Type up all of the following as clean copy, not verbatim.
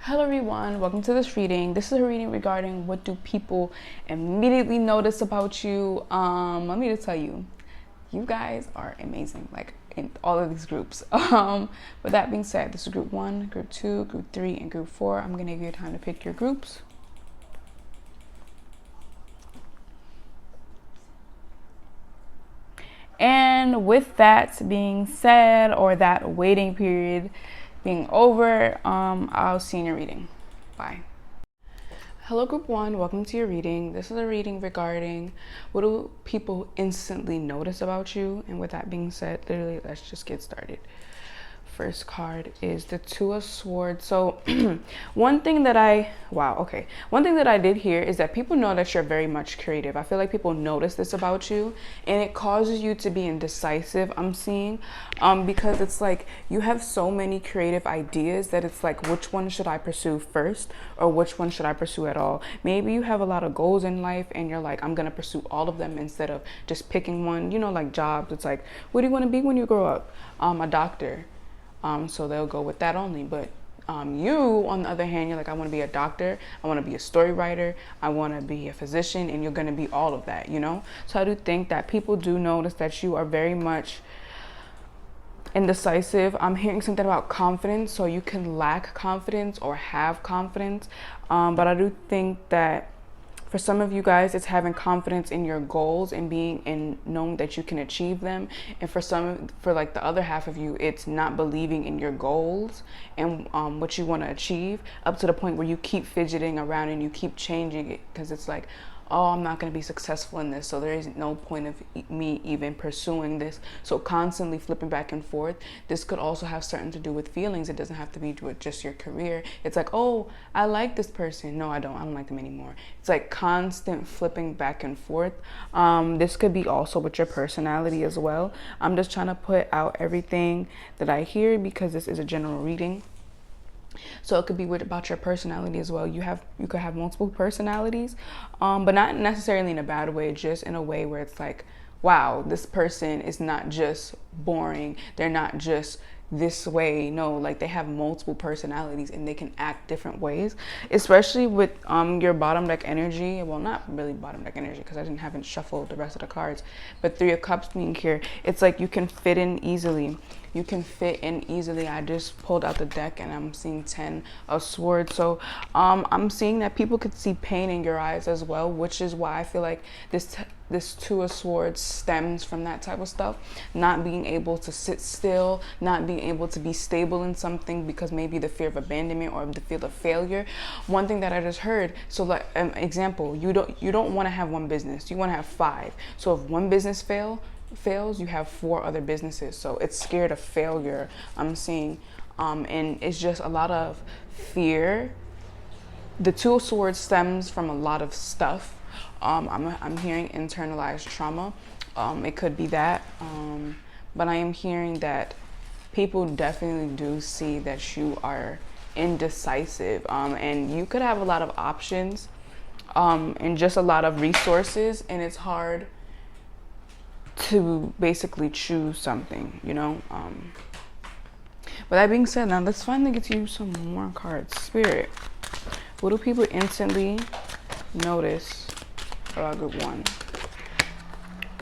Hello everyone, welcome to this reading. This is a reading regarding what do people immediately notice about you. Let me just tell you, you guys are amazing, like in all of these groups. With that being said, this is group 1, group 2, group 3, and group 4. I'm gonna give you time to pick your groups. And with that being said, or that waiting period being over, I'll see you in your reading. Bye. Hello group 1, welcome to your reading. This is a reading regarding what do people instantly notice about you. And with that being said, literally, let's just get started. First card is the Two of Swords. So one thing that I did here is that people know that you're very much creative. I feel like people notice this about you, and it causes you to be indecisive, I'm seeing, because it's like you have so many creative ideas that it's like, which one should I pursue first, or which one should I pursue at all? Maybe you have a lot of goals in life and you're like, I'm gonna pursue all of them instead of just picking one. You know, like jobs, it's like, what do you want to be when you grow up? A doctor. So they'll go with that only. But you, on the other hand, you're like, I want to be a doctor, I want to be a story writer, I want to be a physician, and you're going to be all of that, you know? So I do think that people do notice that you are very much indecisive. I'm hearing something about confidence, so you can lack confidence or have confidence. But I do think that for some of you guys, it's having confidence in your goals and knowing that you can achieve them. And for like the other half of you, it's not believing in your goals and what you want to achieve, up to the point where you keep fidgeting around and you keep changing it, because it's like, oh, I'm not going to be successful in this, so there is no point of me even pursuing this. So constantly flipping back and forth. This could also have something to do with feelings. It doesn't have to be with just your career. It's like, oh, I like this person. No, I don't like them anymore. It's like constant flipping back and forth. This could be also with your personality as well. I'm just trying to put out everything that I hear, because this is a general reading. So it could be about your personality as well. You could have multiple personalities, but not necessarily in a bad way, just in a way where it's like, wow, this person is not just boring. They're not just this way. No, like they have multiple personalities and they can act different ways, especially with your bottom deck energy. Well, not really bottom deck energy, because I haven't shuffled the rest of the cards, but Three of Cups being here, it's like you can fit in easily. You can fit in easily. I just pulled out the deck and I'm seeing 10 of Swords. So I'm seeing that people could see pain in your eyes as well, which is why I feel like this Two of Swords stems from that type of stuff. Not being able to sit still, not being able to be stable in something because maybe the fear of abandonment or the fear of failure. One thing that I just heard, so like example, you don't want to have one business, you want to have 5. So if one business fails, you have 4 other businesses. So it's scared of failure, I'm seeing, and it's just a lot of fear. The Two of Swords stems from a lot of stuff. I'm hearing internalized trauma. It could be that, but I am hearing that people definitely do see that you are indecisive, and you could have a lot of options, and just a lot of resources, and it's hard to basically choose something, you know. With that being said, now let's finally get to you some more cards. Spirit, what do people instantly notice about group 1?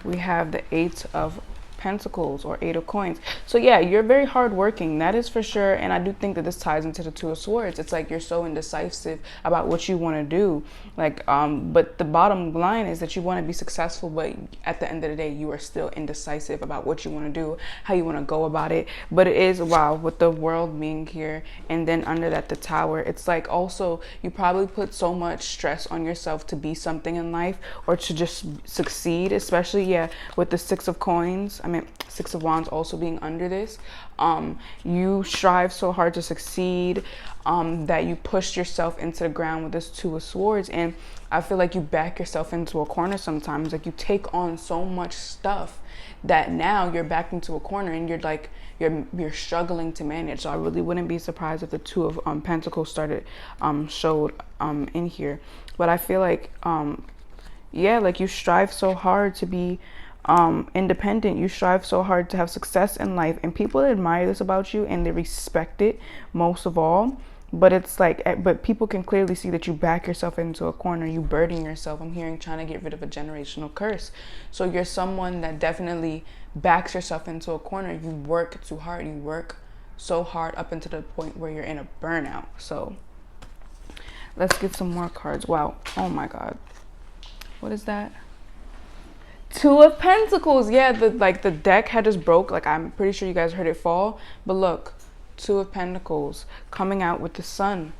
We have the 8 of Pentacles, or 8 of Coins. So yeah, you're very hardworking, that is for sure. And I do think that this ties into the Two of Swords. It's like you're so indecisive about what you want to do, like but the bottom line is that you want to be successful, but at the end of the day, you are still indecisive about what you want to do, how you want to go about it. But it is, wow, with the World being here, and then under that the Tower, it's like also you probably put so much stress on yourself to be something in life, or to just succeed, especially, yeah, with the 6 of Coins. I mean, 6 of Wands also being under this. You strive so hard to succeed, that you push yourself into the ground with this Two of Swords. And I feel like you back yourself into a corner sometimes. Like you take on so much stuff that now you're backed into a corner, and you're like, you're struggling to manage. So I really wouldn't be surprised if the Two of Pentacles showed in here. But I feel like yeah, like you strive so hard to be independent. You strive so hard to have success in life, and people admire this about you and they respect it most of all. But it's like, but people can clearly see that you back yourself into a corner. You burden yourself. I'm hearing trying to get rid of a generational curse. So you're someone that definitely backs yourself into a corner. You work too hard. You work so hard up into the point where you're in a burnout. So let's get some more cards. Wow. Oh my God. What is that? Two of Pentacles. Yeah, the deck had just broke. Like, I'm pretty sure you guys heard it fall. But look, Two of Pentacles coming out with the Sun.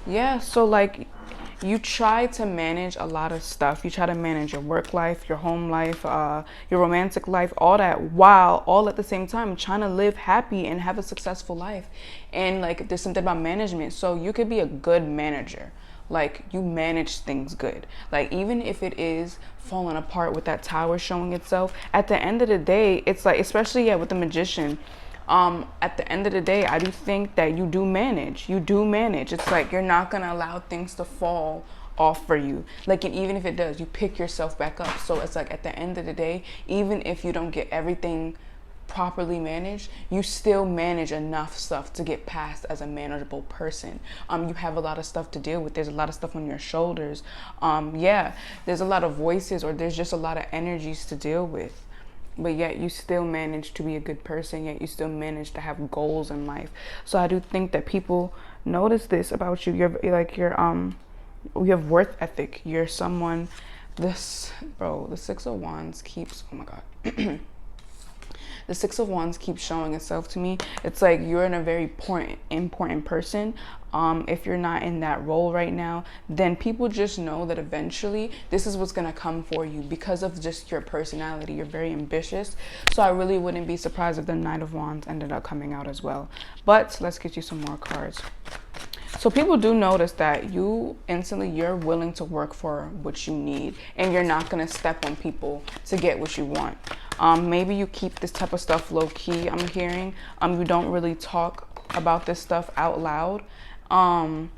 Yeah, so like you try to manage a lot of stuff. You try to manage your work life, your home life, your romantic life, all that, while all at the same time trying to live happy and have a successful life. And like, there's something about management. So you could be a good manager. Like, you manage things good. Like, even if it is falling apart with that tower showing itself, at the end of the day, it's like, especially with the Magician, at the end of the day, I do think that you do manage. It's like, you're not going to allow things to fall off for you. Like, and even if it does, you pick yourself back up. So it's like, at the end of the day, even if you don't get everything properly managed, you still manage enough stuff to get past as a manageable person. You have a lot of stuff to deal with. There's a lot of stuff on your shoulders. There's a lot of voices, or there's just a lot of energies to deal with. But yet you still manage to be a good person, yet you still manage to have goals in life. So I do think that people notice this about you. You have worth ethic. You're someone, the Six of Wands keeps, oh my God. The Six of Wands keeps showing itself to me. It's like you're in a very important person. If you're not in that role right now, then people just know that eventually this is what's gonna come for you because of just your personality. You're very ambitious. So I really wouldn't be surprised if the Knight of Wands ended up coming out as well. But let's get you some more cards. So people do notice that you're willing to work for what you need, and you're not going to step on people to get what you want. Maybe you keep this type of stuff low key, I'm hearing. You don't really talk about this stuff out loud. You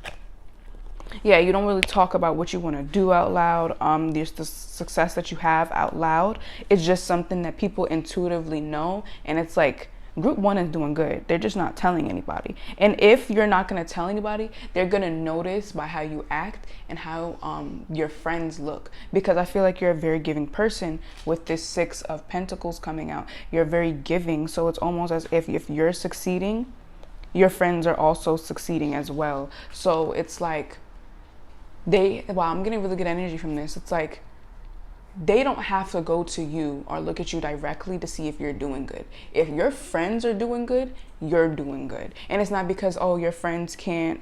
don't really talk about what you want to do out loud. There's the success that you have out loud. It's just something that people intuitively know, and it's like, Group 1 is doing good. They're just not telling anybody. And if you're not going to tell anybody, they're going to notice by how you act and how your friends look. Because I feel like you're a very giving person with this Six of Pentacles coming out. You're very giving. So it's almost as if you're succeeding, your friends are also succeeding as well. So it's like I'm getting really good energy from this. It's like, they don't have to go to you or look at you directly to see if you're doing good. If your friends are doing good, you're doing good. And it's not because, your friends can't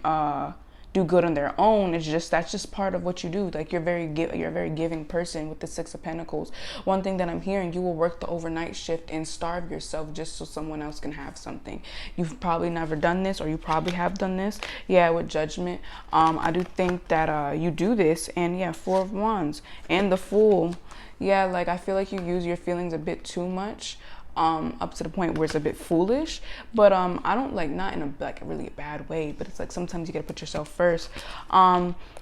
do good on their own. It's just, that's just part of what you do. Like, you're a very giving person with the Six of Pentacles. One thing that I'm hearing, you will work the overnight shift and starve yourself just so someone else can have something. You've probably never done this, or you probably have done this. With Judgment. I do think that you do this. And Four of Wands and the Fool. I feel like you use your feelings a bit too much. Up to the point where it's a bit foolish, but I don't not in a really bad way, but it's like sometimes you gotta put yourself first.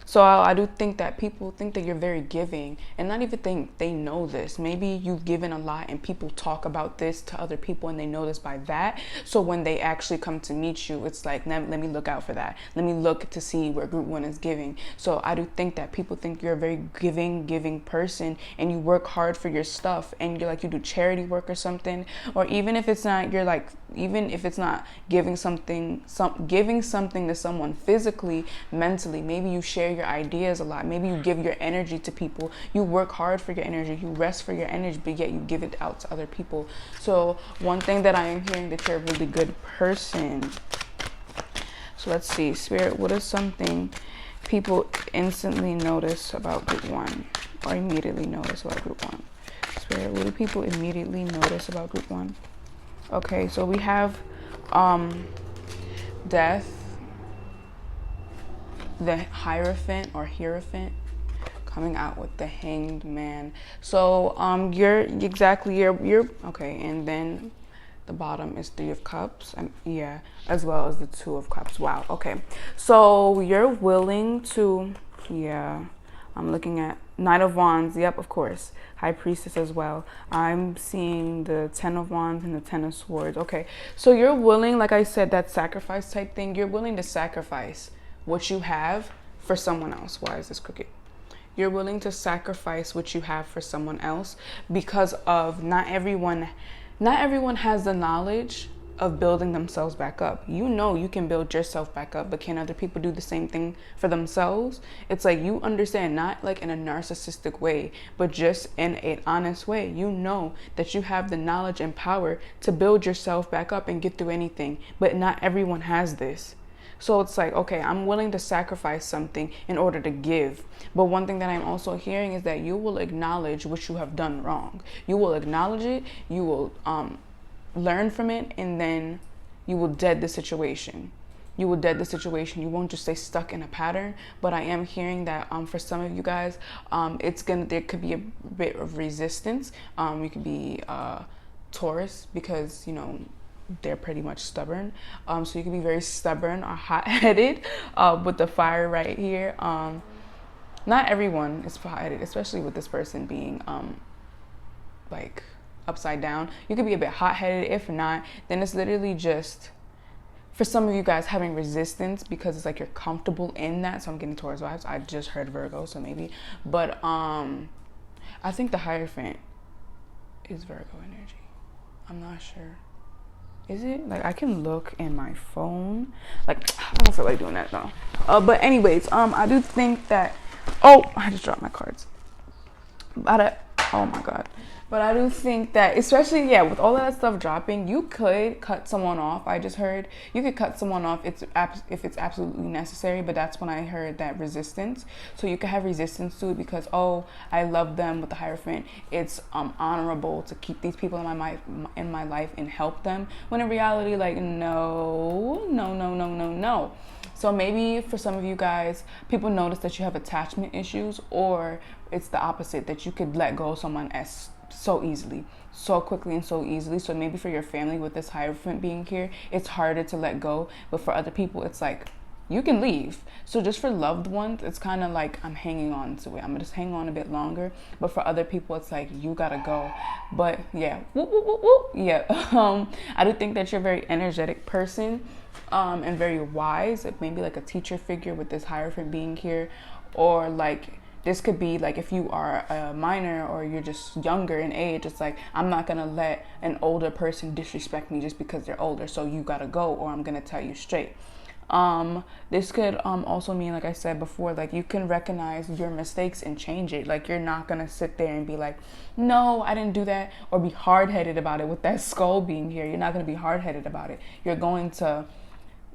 So I do think that people think that you're very giving, and not even think they know this. Maybe you've given a lot and people talk about this to other people and they know this by that. So when they actually come to meet you, it's like, let me look out for that. Let me look to see where Group 1 is giving. So I do think that people think you're a very giving person, and you work hard for your stuff, and you're like, you do charity work or something. Or even if it's not, even if it's not giving something to someone physically, mentally, maybe you share your ideas a lot. Maybe you give your energy to people. You work hard for your energy. You rest for your energy, but yet you give it out to other people. So one thing that I am hearing, that you're a really good person. So let's see, Spirit, what is something people instantly notice about Group 1, or immediately notice about Group 1? Spirit, what do people immediately notice about Group 1? Okay, so we have Death, the Hierophant or Hierophant coming out with the Hanged Man. So you're okay, and then the bottom is Three of Cups, as well as the Two of Cups. Wow, okay. So you're willing to, I'm looking at Knight of Wands, yep, of course. High Priestess as well. I'm seeing the Ten of Wands and the Ten of Swords. Okay, so you're willing, like I said, that sacrifice type thing. You're willing to sacrifice what you have for someone else. Why is this crooked? You're willing to sacrifice what you have for someone else because of not everyone has the knowledge of building themselves back up. You know you can build yourself back up, but can other people do the same thing for themselves? It's like you understand, not like in a narcissistic way, but just in an honest way. You know that you have the knowledge and power to build yourself back up and get through anything, but not everyone has this. So it's like, okay, I'm willing to sacrifice something in order to give. But one thing that I'm also hearing is that you will acknowledge what you have done wrong. You will acknowledge it. You will learn from it, and then you will dead the situation. You will dead the situation. You won't just stay stuck in a pattern. But I am hearing that for some of you guys, there could be a bit of resistance. You could be Taurus, because they're pretty much stubborn. So you can be very stubborn or hot-headed with the fire right here. Not everyone is hot-headed, especially with this person being like upside down. You could be a bit hot-headed. If not, then it's literally just, for some of you guys, having resistance because it's like you're comfortable in that. So I'm getting Taurus vibes. I just heard Virgo, so maybe. But I think the Hierophant is Virgo energy. I'm not sure. Is it? Like, I can look in my phone. Like, I don't feel like doing that though. But anyways, I do think that, oh, I just dropped my cards. Oh my God. But I do think that, especially, yeah, with all of that stuff dropping, you could cut someone off. I just heard you could cut someone off if it's absolutely necessary. But that's when I heard that resistance. So you could have resistance to it because, oh, I love them with the Hierophant. It's honorable to keep these people in my life and help them. When in reality, like, no. So maybe for some of you guys, people notice that you have attachment issues, or it's the opposite, that you could let go of someone so easily, so quickly and so easily. So maybe for your family, with this Hierophant being here, it's harder to let go. But for other people, it's like you can leave. So just for loved ones, it's kind of like I'm hanging on to it. I'm gonna just hang on a bit longer. But for other people, it's like you gotta go. But yeah, yeah. I do think that you're a very energetic person. And very wise. Maybe like a teacher figure with this Hierophant being here, or like this could be like if you are a minor or you're just younger in age, it's like I'm not gonna let an older person disrespect me just because they're older, so you gotta go, or I'm gonna tell you straight. This could also mean, like I said before, like you can recognize your mistakes and change it. Like you're not gonna sit there and be like, no, I didn't do that, or be hard-headed about it. With that skull being here, you're not gonna be hard-headed about it. You're going to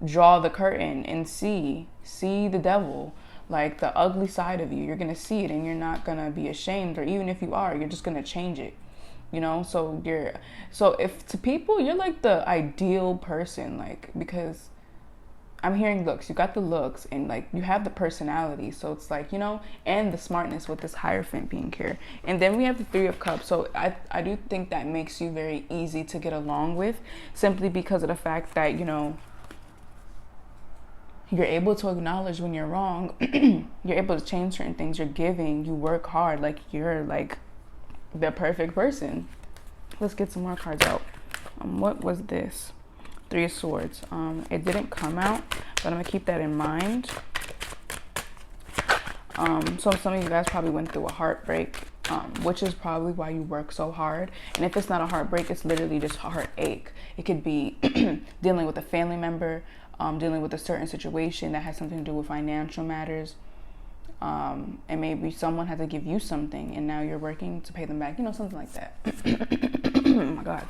draw the curtain and see the devil, like the ugly side of you. You're gonna see it, and you're not gonna be ashamed, or even if you are, you're just gonna change it. So if to people, you're like the ideal person, like, because I'm hearing looks. You got the looks, and like you have the personality. So it's like, and the smartness with this Hierophant being here. And then we have the Three of Cups. So I do think that makes you very easy to get along with, simply because of the fact that, you're able to acknowledge when you're wrong. You're able to change certain things. You're giving. You work hard. Like you're like the perfect person. Let's get some more cards out. What was this? Three of Swords. It didn't come out, but I'm gonna keep that in mind. So some of you guys probably went through a heartbreak, which is probably why you work so hard. And if it's not a heartbreak, it's literally just a heartache. It could be dealing with a family member, dealing with a certain situation that has something to do with financial matters. And maybe someone had to give you something, and now you're working to pay them back. Something like that. Oh my God.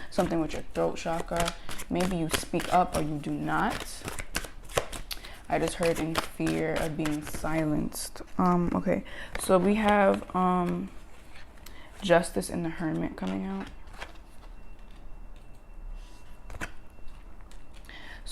Something with your throat chakra. Maybe you speak up or you do not. I just heard in fear of being silenced. Okay, so we have Justice and the Hermit coming out.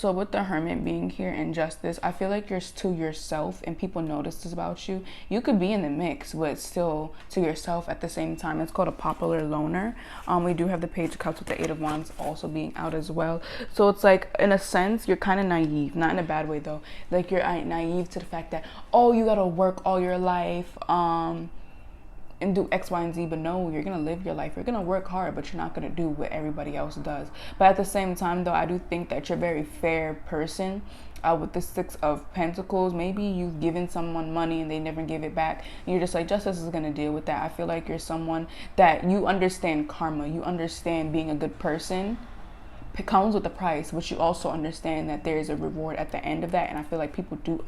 So with the Hermit being here in Justice, I feel like you're to yourself and people notice this about you. You could be in the mix, but still to yourself at the same time. It's called a popular loner. We do have the Page of Cups with the Eight of Wands also being out as well. So it's like, in a sense, you're kind of naive. Not in a bad way, though. Like, you're naive to the fact that, oh, you got to work all your life, and do X, Y, and Z. But no, you're going to live your life. You're going to work hard, but you're not going to do what everybody else does. But at the same time, though, I do think that you're a very fair person. With the Six of Pentacles, maybe you've given someone money and they never give it back. And you're just like, justice is going to deal with that. I feel like you're someone that you understand karma. You understand being a good person. It comes with a price, but you also understand that there is a reward at the end of that. And I feel like people do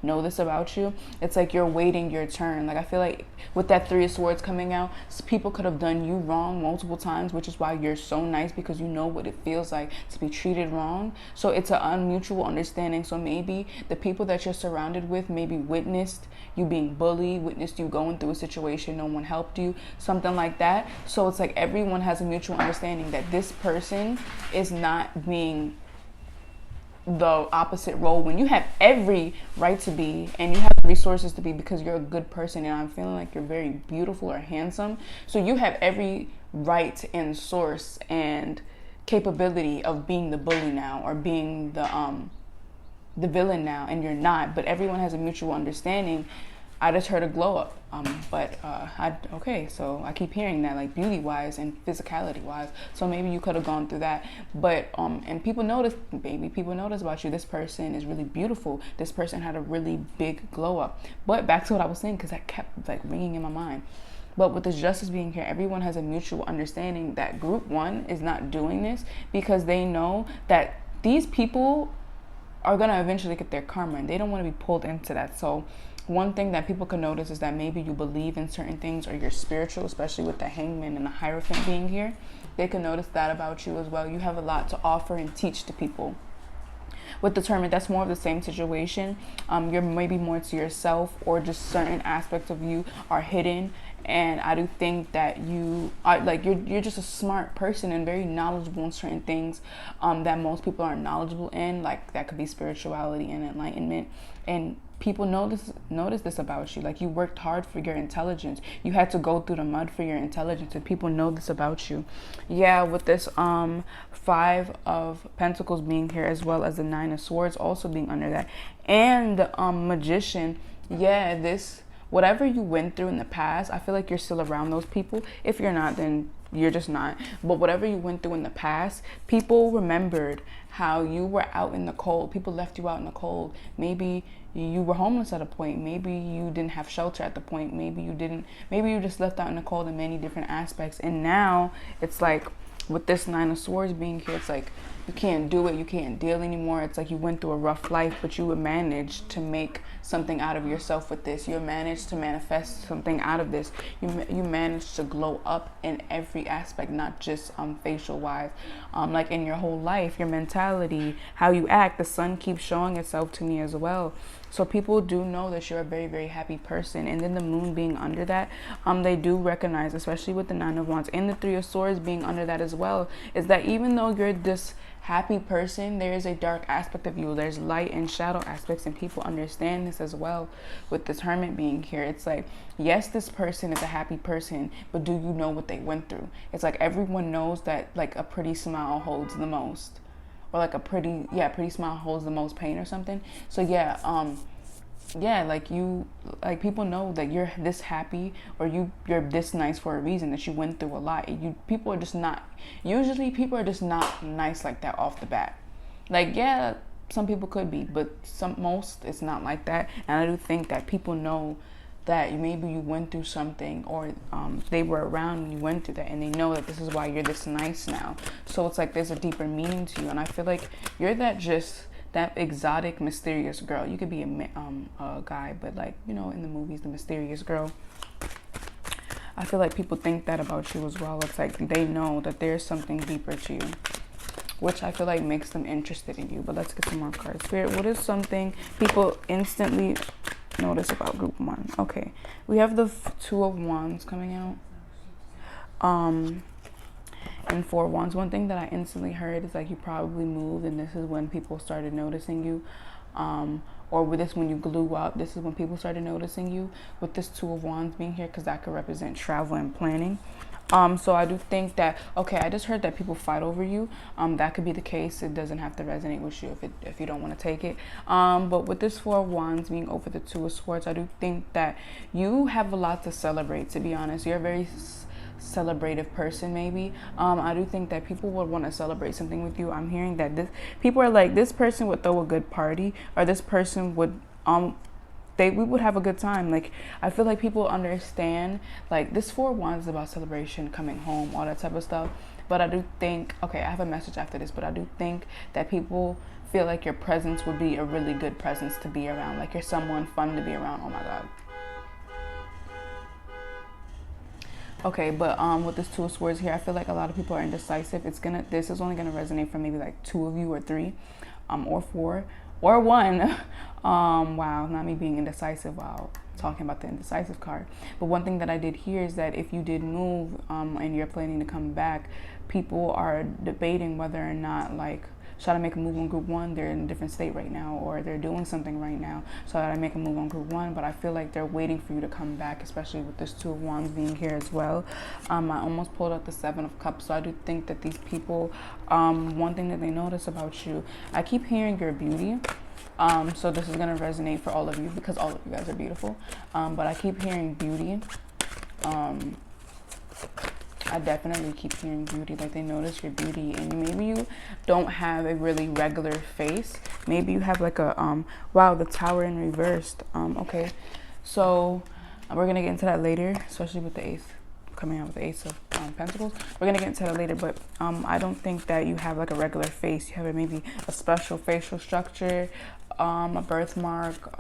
know this about you. It's like you're waiting your turn. Like, I feel like with that Three of Swords coming out, people could have done you wrong multiple times, which is why you're so nice, because you know what it feels like to be treated wrong. So it's an unmutual understanding. So maybe the people that you're surrounded with maybe witnessed you being bullied, witnessed you going through a situation, no one helped you, something like that. So it's like everyone has a mutual understanding that this person is not being the opposite role when you have every right to be and you have the resources to be, because you're a good person and I'm feeling like you're very beautiful or handsome. So you have every right and source and capability of being the bully now or being the villain now, and you're not. But everyone has a mutual understanding. I just heard a glow up. Okay, so I keep hearing that, like, beauty wise and physicality wise. So maybe you could have gone through that. But and people notice, baby, people notice about you. This person is really beautiful. This person had a really big glow up. But back to what I was saying, because that kept like ringing in my mind. But with this Justice being here, everyone has a mutual understanding that Group 1 is not doing this because they know that these people are going to eventually get their karma and they don't want to be pulled into that. So one thing that people can notice is that maybe you believe in certain things or you're spiritual, especially with the Hangman and the Hierophant being here. They can notice that about you as well. You have a lot to offer and teach to people. With the Tournament, that's more of the same situation. You're maybe more to yourself, or just certain aspects of you are hidden. And I do think that you are like, you're just a smart person and very knowledgeable in certain things that most people aren't knowledgeable in. Like, that could be spirituality and enlightenment. And people notice this about you. Like, you worked hard for your intelligence. You had to go through the mud for your intelligence, and people know this about you. Yeah, with this Five of Pentacles being here, as well as the Nine of Swords also being under that, and the Magician. Yeah, this, whatever you went through in the past, I feel like you're still around those people. If you're not, then you're just not. But whatever you went through in the past, people remembered how you were out in the cold. People left you out in the cold. Maybe you were homeless at a point. Maybe you didn't have shelter at the point. Maybe you just left out in the cold in many different aspects. And now it's like, with this Nine of Swords being here, it's like you can't do it, you can't deal anymore. It's like you went through a rough life, but you managed to make something out of yourself with this. You managed to manifest something out of this. You managed to glow up in every aspect, not just facial wise, like in your whole life, your mentality, how you act. The sun keeps showing itself to me as well. So people do know that you're a very, very happy person. And then the Moon being under that, they do recognize, especially with the Nine of Wands and the Three of Swords being under that as well, is that even though you're this happy person, there is a dark aspect of you. There's light and shadow aspects, and people understand this as well. With this Hermit being here, it's like, yes, this person is a happy person, but do you know what they went through? It's like everyone knows that, like, a pretty smile holds the most. Or like a pretty smile holds the most pain or something. So yeah, like people know that you're this happy, or you're this nice for a reason, that you went through a lot. People are just not nice like that off the bat. Like, yeah, some people could be, but most it's not like that. And I do think that people know that maybe you went through something, or they were around when you went through that, and they know that this is why you're this nice now. So it's like there's a deeper meaning to you. And I feel like you're that exotic, mysterious girl. You could be a guy, but, like, you know, in the movies, the mysterious girl. I feel like people think that about you as well. It's like they know that there's something deeper to you, which I feel like makes them interested in you. But let's get some more cards. Spirit, what is something people instantly notice about Group 1? Okay, we have the Two of Wands coming out. And Four of Wands, one thing that I instantly heard is like you probably moved, and this is when people started noticing you. Or with this, when you glue up, this is when people started noticing you. With this Two of Wands being here, because that could represent travel and planning. So I do think that, okay, I just heard that people fight over you. That could be the case. It doesn't have to resonate with you if you don't want to take it. But with this Four of Wands being over the Two of Swords, I do think that you have a lot to celebrate, to be honest. You're a very celebrative person, maybe. I do think that people would want to celebrate something with you. I'm hearing that people are like, this person would throw a good party, or this person would we would have a good time. Like, I feel like people understand, like, this Four of Wands is about celebration, coming home, all that type of stuff. But I do think, okay, I have a message after this, but I do think that people feel like your presence would be a really good presence to be around. Like, you're someone fun to be around. Oh my God. Okay, but with this Two of Swords here, I feel like a lot of people are indecisive. This is only gonna resonate for maybe like 2 of you, or 3, or 4, or 1. Wow, not me being indecisive while talking about the indecisive card. But one thing that I did hear is that if you did move, and you're planning to come back, people are debating whether or not, like, should I make a move on group 1? They're in a different state right now, or they're doing something right now. So I make a move on group 1, but I feel like they're waiting for you to come back, especially with this Two of Wands being here as well. I almost pulled out the Seven of Cups. So I do think that these people, one thing that they notice about you, I keep hearing your beauty. So this is going to resonate for all of you, because all of you guys are beautiful. But I keep hearing beauty. I definitely keep hearing beauty, like they notice your beauty. And maybe you don't have a really regular face. Maybe you have like a, wow, the Tower in reversed. Okay, so we're going to get into that later, especially with the Ace, coming out with the Ace of Pentacles. We're going to get into that later, but I don't think that you have like a regular face. You have maybe a special facial structure, a birthmark,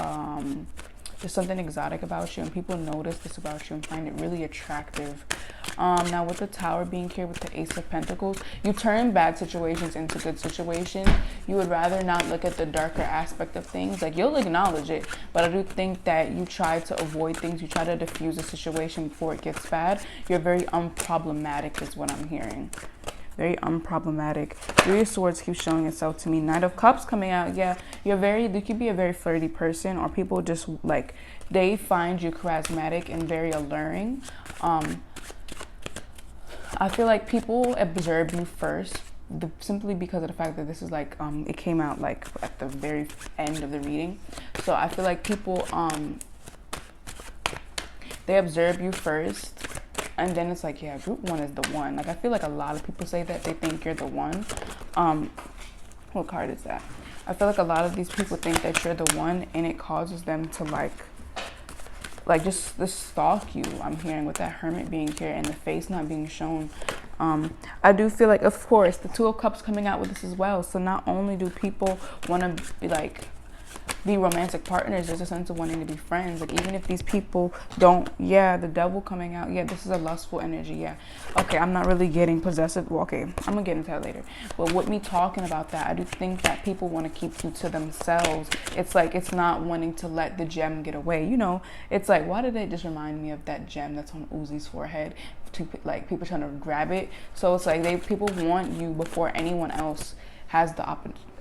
just something exotic about you, and people notice this about you and find it really attractive. Now with the Tower being here with the Ace of Pentacles, you turn bad situations into good situations. You would rather not look at the darker aspect of things. Like, you'll acknowledge it, but I do think that you try to avoid things. You try to diffuse a situation before it gets bad. You're very unproblematic is what I'm hearing. Very unproblematic. Three of Swords keeps showing itself to me. Knight of Cups coming out. Yeah, you could be a very flirty person, or people just like, they find you charismatic and very alluring. I feel like people observe you first, simply because of the fact that this is like, it came out like at the very end of the reading. So I feel like people, they observe you first, and then it's like, yeah, group 1 is the one. Like, I feel like a lot of people say that they think you're the one. What card is that? I feel like a lot of these people think that you're the one, and it causes them to like just stalk you. I'm hearing with that Hermit being here and the face not being shown. I do feel like, of course, the Two of Cups coming out with this as well. So not only do people want to be romantic partners, there's a sense of wanting to be friends. Like, even if these people don't, yeah, the Devil coming out, yeah, this is a lustful energy. Yeah, okay, I'm not really getting possessive. Well, okay, I'm gonna get into that later. But with me talking about that, I do think that people want to keep you to themselves. It's like, it's not wanting to let the gem get away, you know. It's like, why did they just remind me of that gem that's on Uzi's forehead, to like people trying to grab it? So it's like people want you before anyone else has the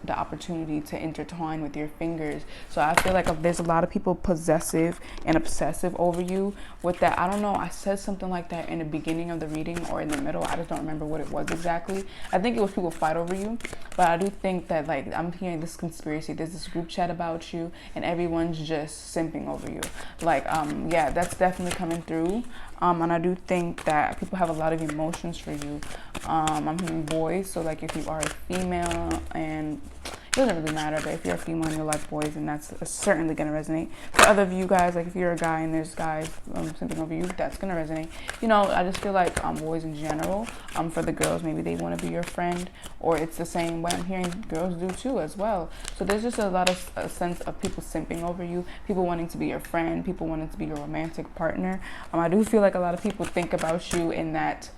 opportunity to intertwine with your fingers. So I feel like there's a lot of people possessive and obsessive over you with that. I don't know, I said something like that in the beginning of the reading or in the middle. I just don't remember what it was exactly. I think it was people fight over you, but I do think that, like, I'm hearing this conspiracy. There's this group chat about you and everyone's just simping over you. Like, yeah, that's definitely coming through. And I do think that people have a lot of emotions for you. I'm hearing boys, so like if you are a female, and it doesn't really matter, but if you're a female and you like boys, and that's certainly going to resonate. For other of you guys, like if you're a guy and there's guys simping over you, that's going to resonate. You know, I just feel like boys in general, for the girls, maybe they want to be your friend, or it's the same way I'm hearing girls do too as well. So there's just a lot of a sense of people simping over you, people wanting to be your friend, people wanting to be your romantic partner. I do feel like a lot of people think about you in that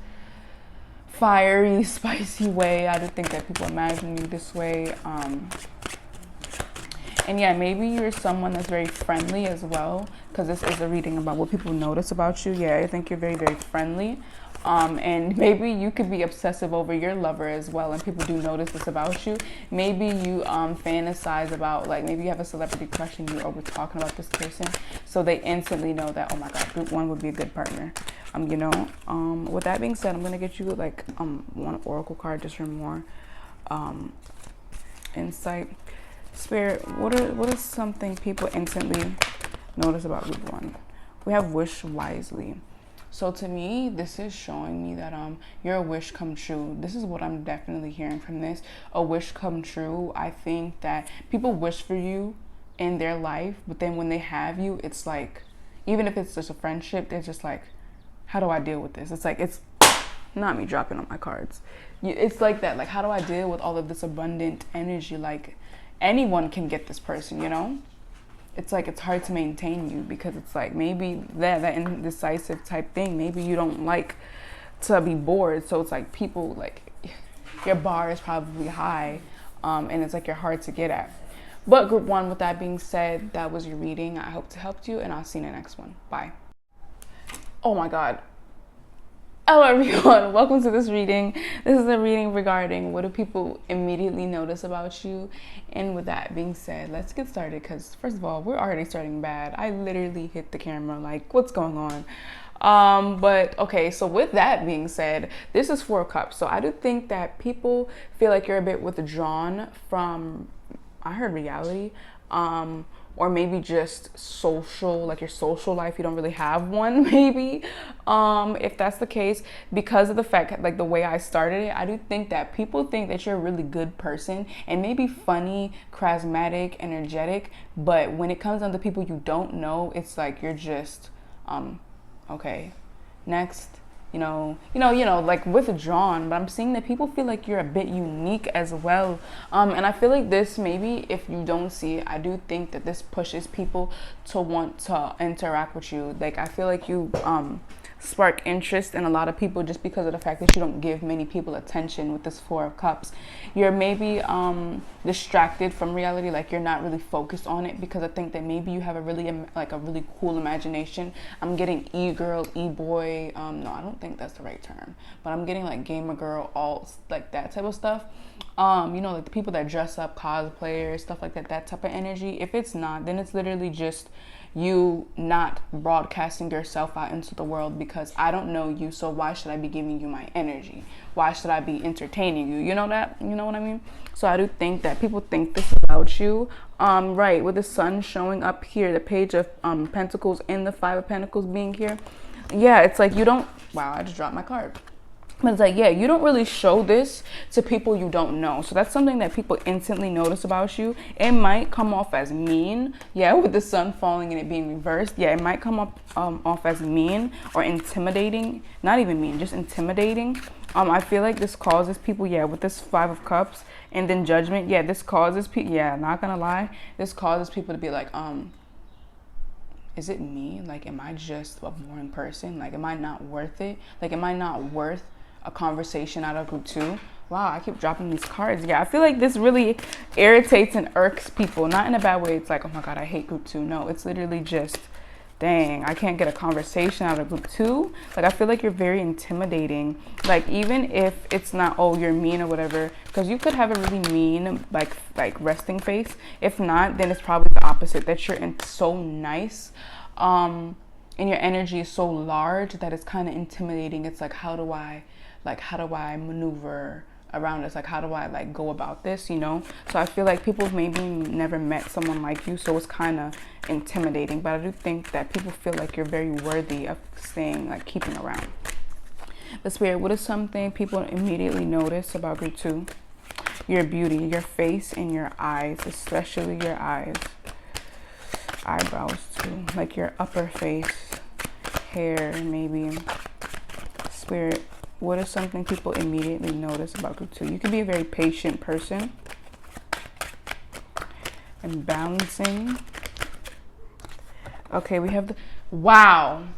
fiery, spicy way. I do think that people imagine you this way. And yeah, maybe you're someone that's very friendly as well, because this is a reading about what people notice about you. Yeah, I think you're very, very friendly. And maybe you could be obsessive over your lover as well, and people do notice this about you. Maybe you fantasize about, like, maybe you have a celebrity crush and you're over talking about this person, so they instantly know that, oh my god, group one would be a good partner. You know, with that being said, I'm gonna get you like one oracle card just for more insight. Spirit, what is something people instantly notice about group one? We have wish wisely. So to me, this is showing me that your wish come true. This is what I'm definitely hearing from this. A wish come true. I think that people wish for you in their life, but then when they have you, it's like, even if it's just a friendship, they're just like, how do I deal with this? It's like, it's not me dropping on my cards. It's like that. Like, how do I deal with all of this abundant energy? Like, anyone can get this person, you know? It's like, it's hard to maintain you, because it's like, maybe that indecisive type thing, maybe you don't like to be bored. So it's like, people, like, your bar is probably high, and it's like, you're hard to get at. But group one, with that being said, that was your reading. I hope to help you, and I'll see you in the next one. Bye. Oh my god. Hello everyone, welcome to this reading. This is a reading regarding what do people immediately notice about you. And with that being said, let's get started, because first of all, we're already starting bad. I literally hit the camera like, what's going on? But okay, so with that being said, this is 4 of Cups. So I do think that people feel like you're a bit withdrawn from, I heard reality, or maybe just social, like your social life, you don't really have one, maybe. If that's the case, because of the fact, like the way I started it, I do think that people think that you're a really good person and maybe funny, charismatic, energetic, but when it comes down to people you don't know, it's like you're just, okay, next. You know, like withdrawn, but I'm seeing that people feel like you're a bit unique as well. And I feel like this, maybe if you don't see it, I do think that this pushes people to want to interact with you. Like, I feel like you spark interest in a lot of people just because of the fact that you don't give many people attention with this 4 of Cups. You're maybe distracted from reality, like you're not really focused on it, because I think that maybe you have a really cool imagination. I'm getting e-girl, e-boy, no, I don't think that's the right term, but I'm getting like gamer girl, alt, like that type of stuff. You know, like the people that dress up, cosplayers, stuff like that, that type of energy. If it's not, then it's literally just you not broadcasting yourself out into the world, because I don't know you, so why should I be giving you my energy? Why should I be entertaining you? You know that? You know what I mean? So I do think that people think this about you. Right, with the sun showing up here, the Page of Pentacles and the 5 of Pentacles being here. Yeah, it's like you don't, wow, I just dropped my card. But it's like, yeah, you don't really show this to people you don't know. So that's something that people instantly notice about you. It might come off as mean. Yeah, with the sun falling and it being reversed. Yeah, it might come up off as mean or intimidating. Not even mean, just intimidating. I feel like this causes people, yeah, with this 5 of Cups and then Judgment. Yeah, this causes people, yeah, not gonna lie. This causes people to be like, is it me? Like, am I just a boring person? Like, am I not worth it? Like, am I not worth a conversation out of group 2? Wow, I keep dropping these cards. Yeah, I feel like this really irritates and irks people. Not in a bad way. It's like, oh my god, I hate group 2. No, it's literally just, dang, I can't get a conversation out of group 2. Like, I feel like you're very intimidating. Like, even if it's not, oh, you're mean or whatever, because you could have a really mean, like resting face. If not, then it's probably the opposite, that you're so nice, and your energy is so large that it's kind of intimidating. It's like, how do I maneuver around this? Like, how do I like go about this, you know? So I feel like people maybe never met someone like you, so it's kind of intimidating. But I do think that people feel like you're very worthy of staying, like keeping around. But Spirit, what is something people immediately notice about group 2? Your beauty, your face and your eyes, especially your eyes. Eyebrows too, like your upper face, hair maybe. Spirit, what is something people immediately notice about group 2? You can be a very patient person. And balancing. Okay, we have the, wow,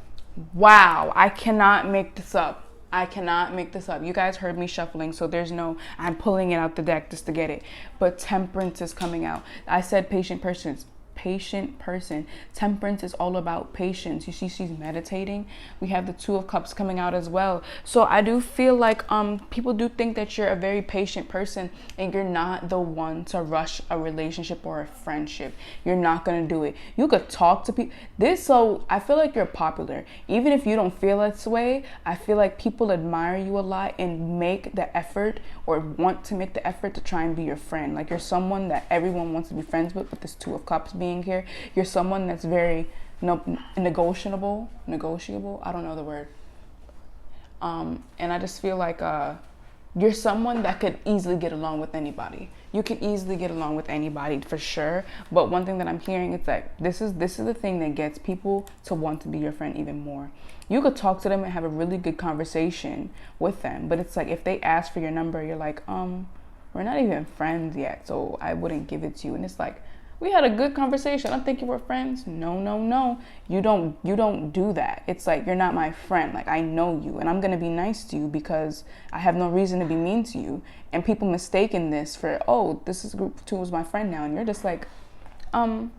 I cannot make this up. You guys heard me shuffling, so there's no, I'm pulling it out the deck just to get it. But Temperance is coming out. I said patient person, patient person. Temperance is all about patience. You see, she's meditating. We have the Two of Cups coming out as well. So I do feel like people do think that you're a very patient person, and you're not the one to rush a relationship or a friendship. You're not gonna do it. You could talk to people. So I feel like you're popular. Even if you don't feel this way, I feel like people admire you a lot and make the effort, or want to make the effort to try and be your friend. Like, you're someone that everyone wants to be friends with this Two of Cups being here. You're someone that's very negotiable. I don't know the word. And I just feel like you're someone that could easily get along with anybody. You can easily get along with anybody for sure. But one thing that I'm hearing is that this is the thing that gets people to want to be your friend even more. You could talk to them and have a really good conversation with them, but it's like if they ask for your number, you're like, we're not even friends yet, so I wouldn't give it to you. And it's like, we had a good conversation. I'm thinking we're friends. No. You don't do that. It's like, you're not my friend. Like, I know you, and I'm gonna be nice to you because I have no reason to be mean to you. And people mistaken this for, oh, this is group 2 is my friend now, and you're just like, no,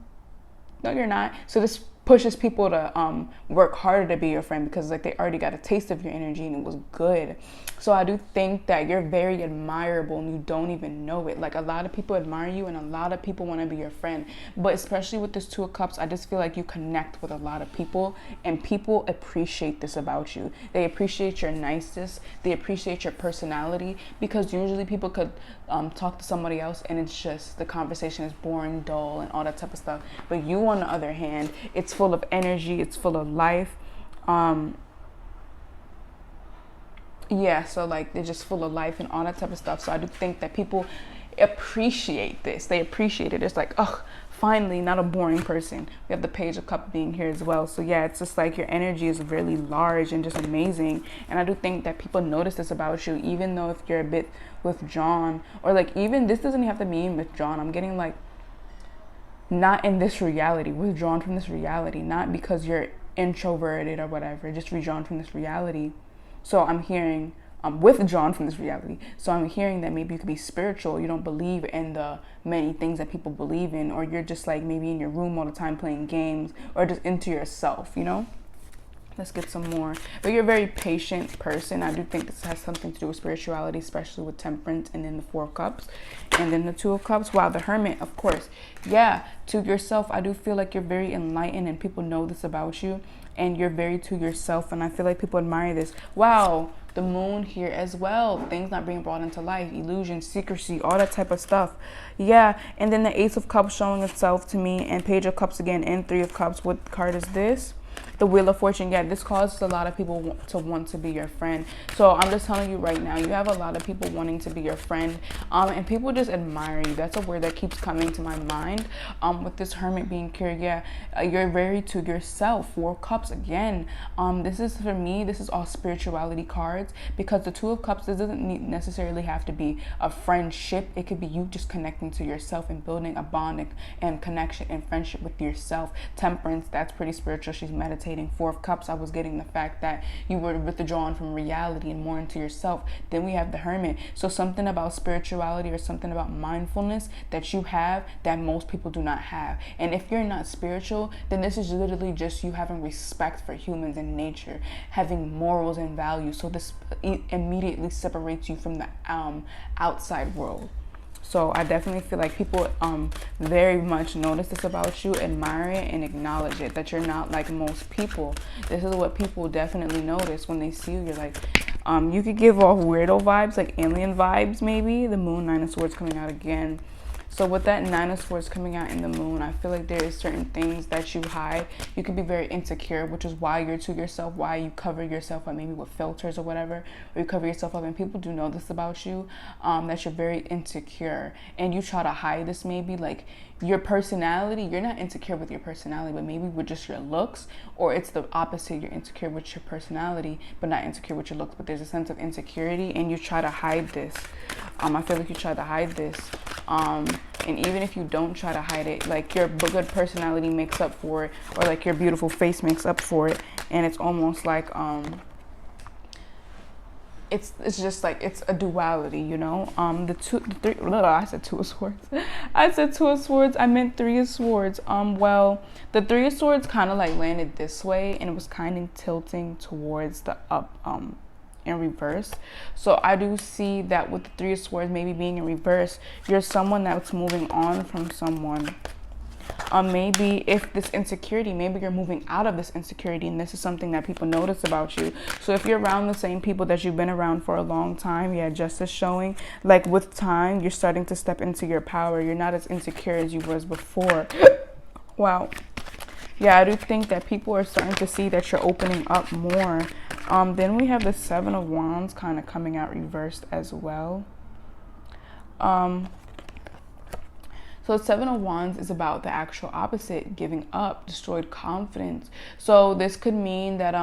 you're not. So this pushes people to work harder to be your friend, because like they already got a taste of your energy and it was good. So I do think that you're very admirable and you don't even know it. Like, a lot of people admire you and a lot of people want to be your friend, but especially with this Two of Cups, I just feel like you connect with a lot of people, and people appreciate this about you. They appreciate your niceness, they appreciate your personality, because usually people could talk to somebody else and it's just the conversation is boring, dull, and all that type of stuff. But you, on the other hand, it's full of energy, it's full of life. So like, they're just full of life and all that type of stuff. So I do think that people appreciate this. They appreciate it. It's like, oh, finally, not a boring person. We have the Page of Cups being here as well. So yeah, it's just like your energy is really large and just amazing. And I do think that people notice this about you, even though if you're a bit withdrawn, or like, even this doesn't have to mean withdrawn. I'm getting like, not in this reality, withdrawn from this reality, not because you're introverted or whatever, just withdrawn from this reality. So I'm hearing withdrawn from this reality. So I'm hearing that maybe you could be spiritual. You don't believe in the many things that people believe in, or you're just like maybe in your room all the time playing games, or just into yourself, you know? Let's get some more. But you're a very patient person. I do think this has something to do with spirituality, especially with Temperance, and then the Four of Cups, and then the Two of Cups. Wow, the Hermit, of course. Yeah, to yourself, I do feel like you're very enlightened, and people know this about you, and you're very to yourself, and I feel like people admire this. Wow, the Moon here as well. Things not being brought into life, illusion, secrecy, all that type of stuff. Yeah, and then the Ace of Cups showing itself to me, and Page of Cups again, and Three of Cups. What card is this? The Wheel of Fortune. Yeah, this causes a lot of people to want to be your friend. So I'm just telling you right now, you have a lot of people wanting to be your friend, and people just admire you. That's a word that keeps coming to my mind. With this Hermit being here, yeah, you're very to yourself. Four of Cups again. This is, for me, this is all spirituality cards, because the Two of Cups, this doesn't necessarily have to be a friendship. It could be you just connecting to yourself and building a bond and connection and friendship with yourself. Temperance, that's pretty spiritual. She's meditating. Four of Cups, I was getting the fact that you were withdrawn from reality and more into yourself. Then we have the Hermit. So something about spirituality or something about mindfulness that you have that most people do not have. And if you're not spiritual, then this is literally just you having respect for humans and nature, having morals and values. So this immediately separates you from the outside world. So I definitely feel like people very much notice this about you, admire it, and acknowledge it, that you're not like most people. This is what people definitely notice when they see you. You're like, you could give off weirdo vibes, like alien vibes maybe. The Moon, Nine of Swords coming out again. So with that Nine of Swords coming out in the Moon, I feel like there is certain things that you hide. You could be very insecure, which is why you're to yourself, why you cover yourself up maybe with filters or whatever, or you cover yourself up, and people do know this about you, that you're very insecure, and you try to hide this maybe, like your personality. You're not insecure with your personality, but maybe with just your looks, or it's the opposite. You're insecure with your personality, but not insecure with your looks, but there's a sense of insecurity, and you try to hide this. I feel like you try to hide this. And even if you don't try to hide it, like your good personality makes up for it, or like your beautiful face makes up for it. And it's almost like, it's just like it's a duality, you know. The three, I said two of swords. I said two of swords. I meant three of swords. Well, the three of swords kind of like landed this way, and it was kind of tilting towards the up, in reverse. So I do see that with the three of swords maybe being in reverse, you're someone that's moving on from someone. Maybe if this insecurity, maybe you're moving out of this insecurity, and this is something that people notice about you. So if you're around the same people that you've been around for a long time, yeah, justice showing, like with time, you're starting to step into your power. You're not as insecure as you was before. Wow. Yeah, I do think that people are starting to see that you're opening up more. Then we have the Seven of Wands kind of coming out reversed as well. So Seven of Wands is about the actual opposite, giving up, destroyed confidence. So this could mean that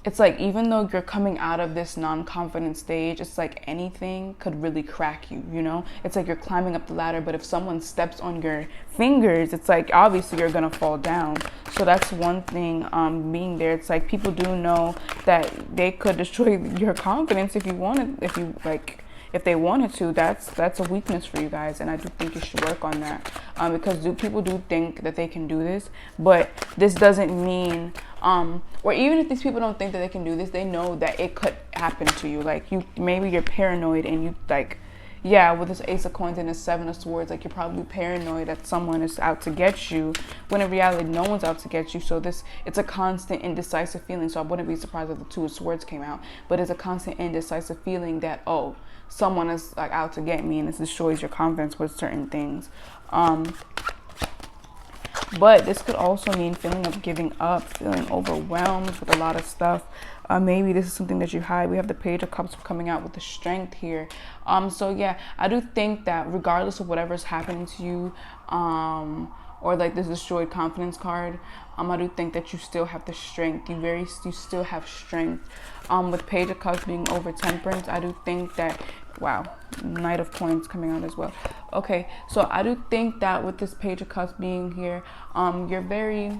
it's like even though you're coming out of this non-confident stage, it's like anything could really crack you, you know? It's like you're climbing up the ladder, but if someone steps on your fingers, it's like obviously you're gonna fall down. So that's one thing being there. It's like people do know that they could destroy your confidence if you wanted, if they wanted to. That's a weakness for you guys, and I do think you should work on that, because people do think that they can do this, but this doesn't mean or even if these people don't think that they can do this, they know that it could happen to you. Like maybe you're paranoid, and you like, yeah, with this Ace of Coins and this Seven of Swords, like you're probably paranoid that someone is out to get you, when in reality no one's out to get you. So it's a constant indecisive feeling. So I wouldn't be surprised if the Two of Swords came out, but it's a constant indecisive feeling that, oh, someone is like out to get me, and this destroys your confidence with certain things. But this could also mean feeling of giving up, feeling overwhelmed with a lot of stuff. Maybe this is something that you hide. We have the Page of Cups coming out with the Strength here. So yeah, I do think that regardless of whatever's happening to you, or like this destroyed confidence card, I do think that you still have the strength. You still have strength. With Page of Cups being over Temperance, I do think that, wow, Knight of Coins coming out as well. Okay, so I do think that with this Page of Cups being here, you're very,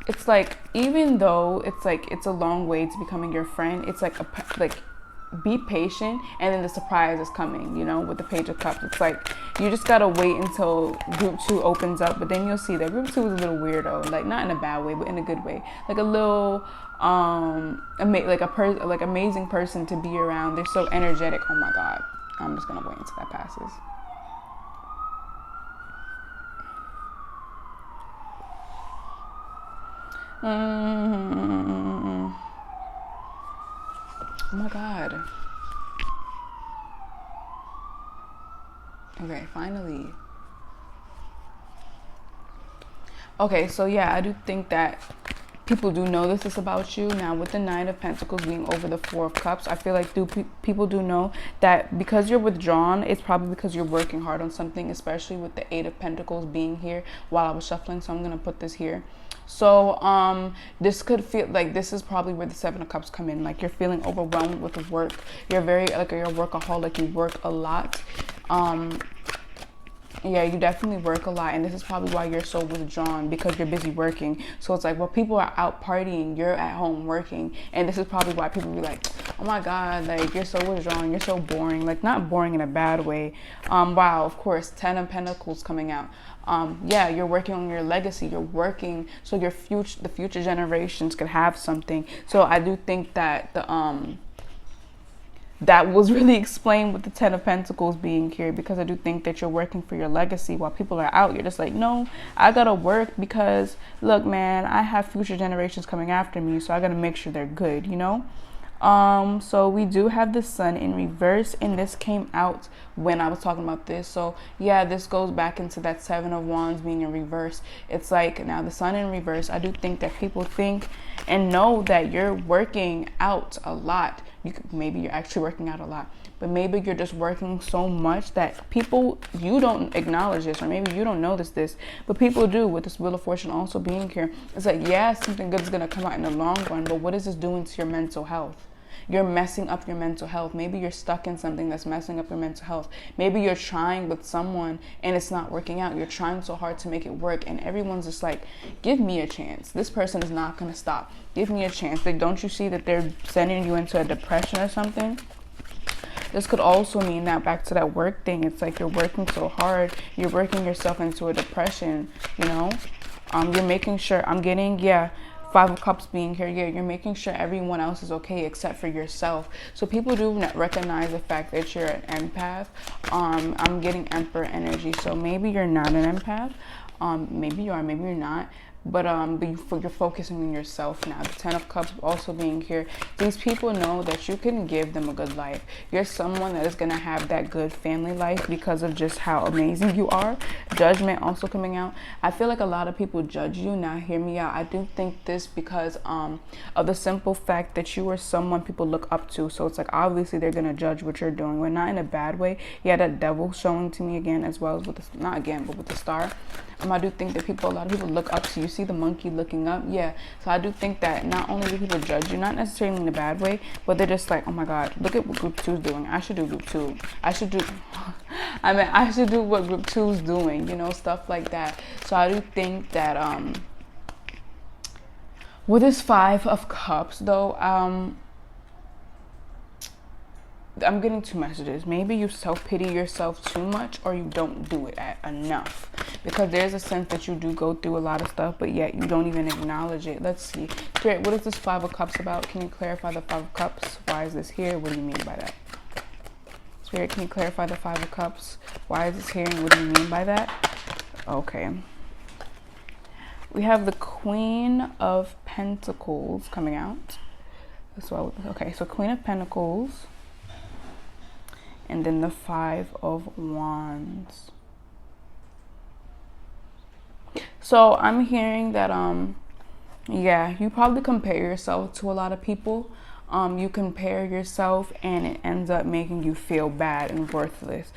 it's like, even though it's a long way to becoming your friend, it's like be patient, and then the surprise is coming, you know, with the Page of Cups. It's like you just gotta wait until group 2 opens up, but then you'll see that group 2 is a little weirdo, like not in a bad way, but in a good way, like a little amazing person to be around. They're so energetic. Oh my god, I'm just gonna wait until that passes. Oh my god. Okay, finally. Okay, so yeah, I do think that people do know this is about you. Now with the Nine of Pentacles being over the Four of Cups, I feel like people do know that because you're withdrawn, it's probably because you're working hard on something, especially with the Eight of Pentacles being here while I was shuffling. So I'm going to put this here. So this could feel like this is probably where the Seven of Cups come in. Like you're feeling overwhelmed with the work. You're very like you're a workaholic. You work a lot. Yeah, you definitely work a lot, and this is probably why you're so withdrawn, because you're busy working. So it's like while people are out partying, you're at home working, and this is probably why people be like, oh my god, like you're so withdrawn, you're so boring. Like not boring in a bad way. Wow, of course, Ten of Pentacles coming out. Yeah, you're working on your legacy. You're working so the future generations could have something. So I do think that that was really explained with the Ten of Pentacles being here, because I do think that you're working for your legacy while people are out. You're just like, no, I gotta work because look, man, I have future generations coming after me, so I gotta make sure they're good, you know. So we do have the Sun in reverse, and this came out when I was talking about this. So yeah, this goes back into that Seven of Wands being in reverse. It's like now the Sun in reverse, I do think that people think and know that you're working out a lot. Maybe you're actually working out a lot, but maybe you're just working so much that you don't acknowledge this, or maybe you don't notice this, but people do. With this Wheel of Fortune also being here, it's like, yeah, something good is going to come out in the long run, but what is this doing to your mental health? you're messing up your mental health. Maybe you're stuck in something that's messing up your mental health. Maybe you're trying with someone and it's not working out. You're trying so hard to make it work, and everyone's just like, give me a chance. This person is not going to stop. Give me a chance. Like, don't you see that they're sending you into a depression or something? This could also mean that, back to that work thing, it's like you're working so hard, you're working yourself into a depression, you know? You're making sure, I'm getting, yeah, Five of Cups being here, yeah, you're making sure everyone else is okay except for yourself. So people do recognize the fact that you're an empath. I'm getting Emperor energy, so maybe you're not an empath. Maybe you are, maybe you're not. But you're focusing on yourself now. The Ten of Cups also being here. These people know that you can give them a good life. You're someone that is going to have that good family life because of just how amazing you are. Judgment also coming out. I feel like a lot of people judge you. Now, hear me out. I do think this because of the simple fact that you are someone people look up to. So it's like, obviously, they're going to judge what you're doing. But not in a bad way. Yeah, that devil showing to me again, as well as with the, not again, but with the star. I do think that a lot of people look up to you. See the monkey looking up? Yeah. So I do think that not only do people judge you, not necessarily in a bad way, but they're just like, oh my God, look at what group 2 is doing. I should do group 2. I should do what group 2 is doing, you know, stuff like that. So I do think that with this Five of Cups though, I'm getting 2 messages. Maybe you self-pity yourself too much, or you don't do it enough. Because there's a sense that you do go through a lot of stuff, but yet you don't even acknowledge it. Let's see. Spirit, what is this Five of Cups about? Can you clarify the Five of Cups? Why is this here? What do you mean by that? Spirit, can you clarify the Five of Cups? Why is this here, and what do you mean by that? Okay. We have the Queen of Pentacles coming out. So, okay, so Queen of Pentacles. And then the Five of Wands. So I'm hearing that, yeah, you probably compare yourself to a lot of people. You compare yourself and it ends up making you feel bad and worthless.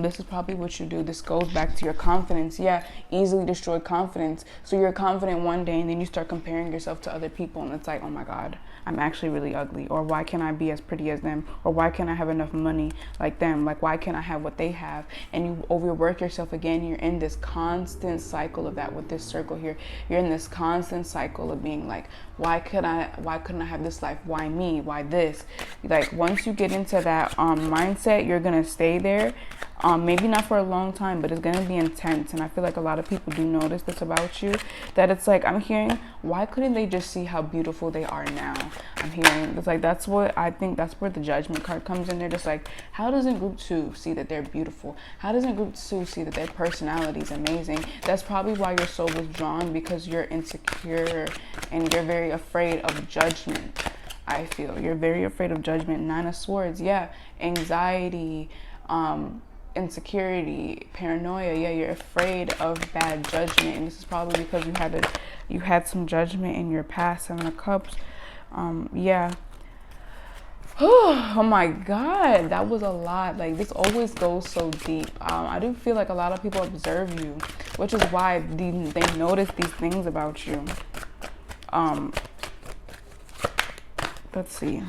This is probably what you do. This goes back to your confidence. Yeah, easily destroyed confidence. So you're confident one day and then you start comparing yourself to other people and it's like, oh my God, I'm actually really ugly. Or why can't I be as pretty as them? Or why can't I have enough money like them? Like, why can't I have what they have? And you overwork yourself again. You're in this constant cycle of that with this circle here. You're in this constant cycle of being like, why couldn't I have this life? Why me? Why this? Like, once you get into that mindset, you're gonna stay there. Maybe not for a long time, but it's gonna be intense. And I feel like a lot of people do notice this about you, that it's like, I'm hearing, why couldn't they just see how beautiful they are now? I'm hearing, it's like, that's what I think, that's where the Judgment card comes in. They're just like, how doesn't group 2 see that they're beautiful? How doesn't group 2 see that their personality is amazing? That's probably why your soul was drawn, because you're insecure and you're very afraid of judgment. I feel you're very afraid of judgment. 9 of Swords, yeah, anxiety, insecurity, paranoia. Yeah, you're afraid of bad judgment, and this is probably because you had some judgment in your past. 7 of Cups. Yeah. Oh my God, that was a lot. Like, this always goes so deep. I do feel like a lot of people observe you, which is why they notice these things about you. Let's see.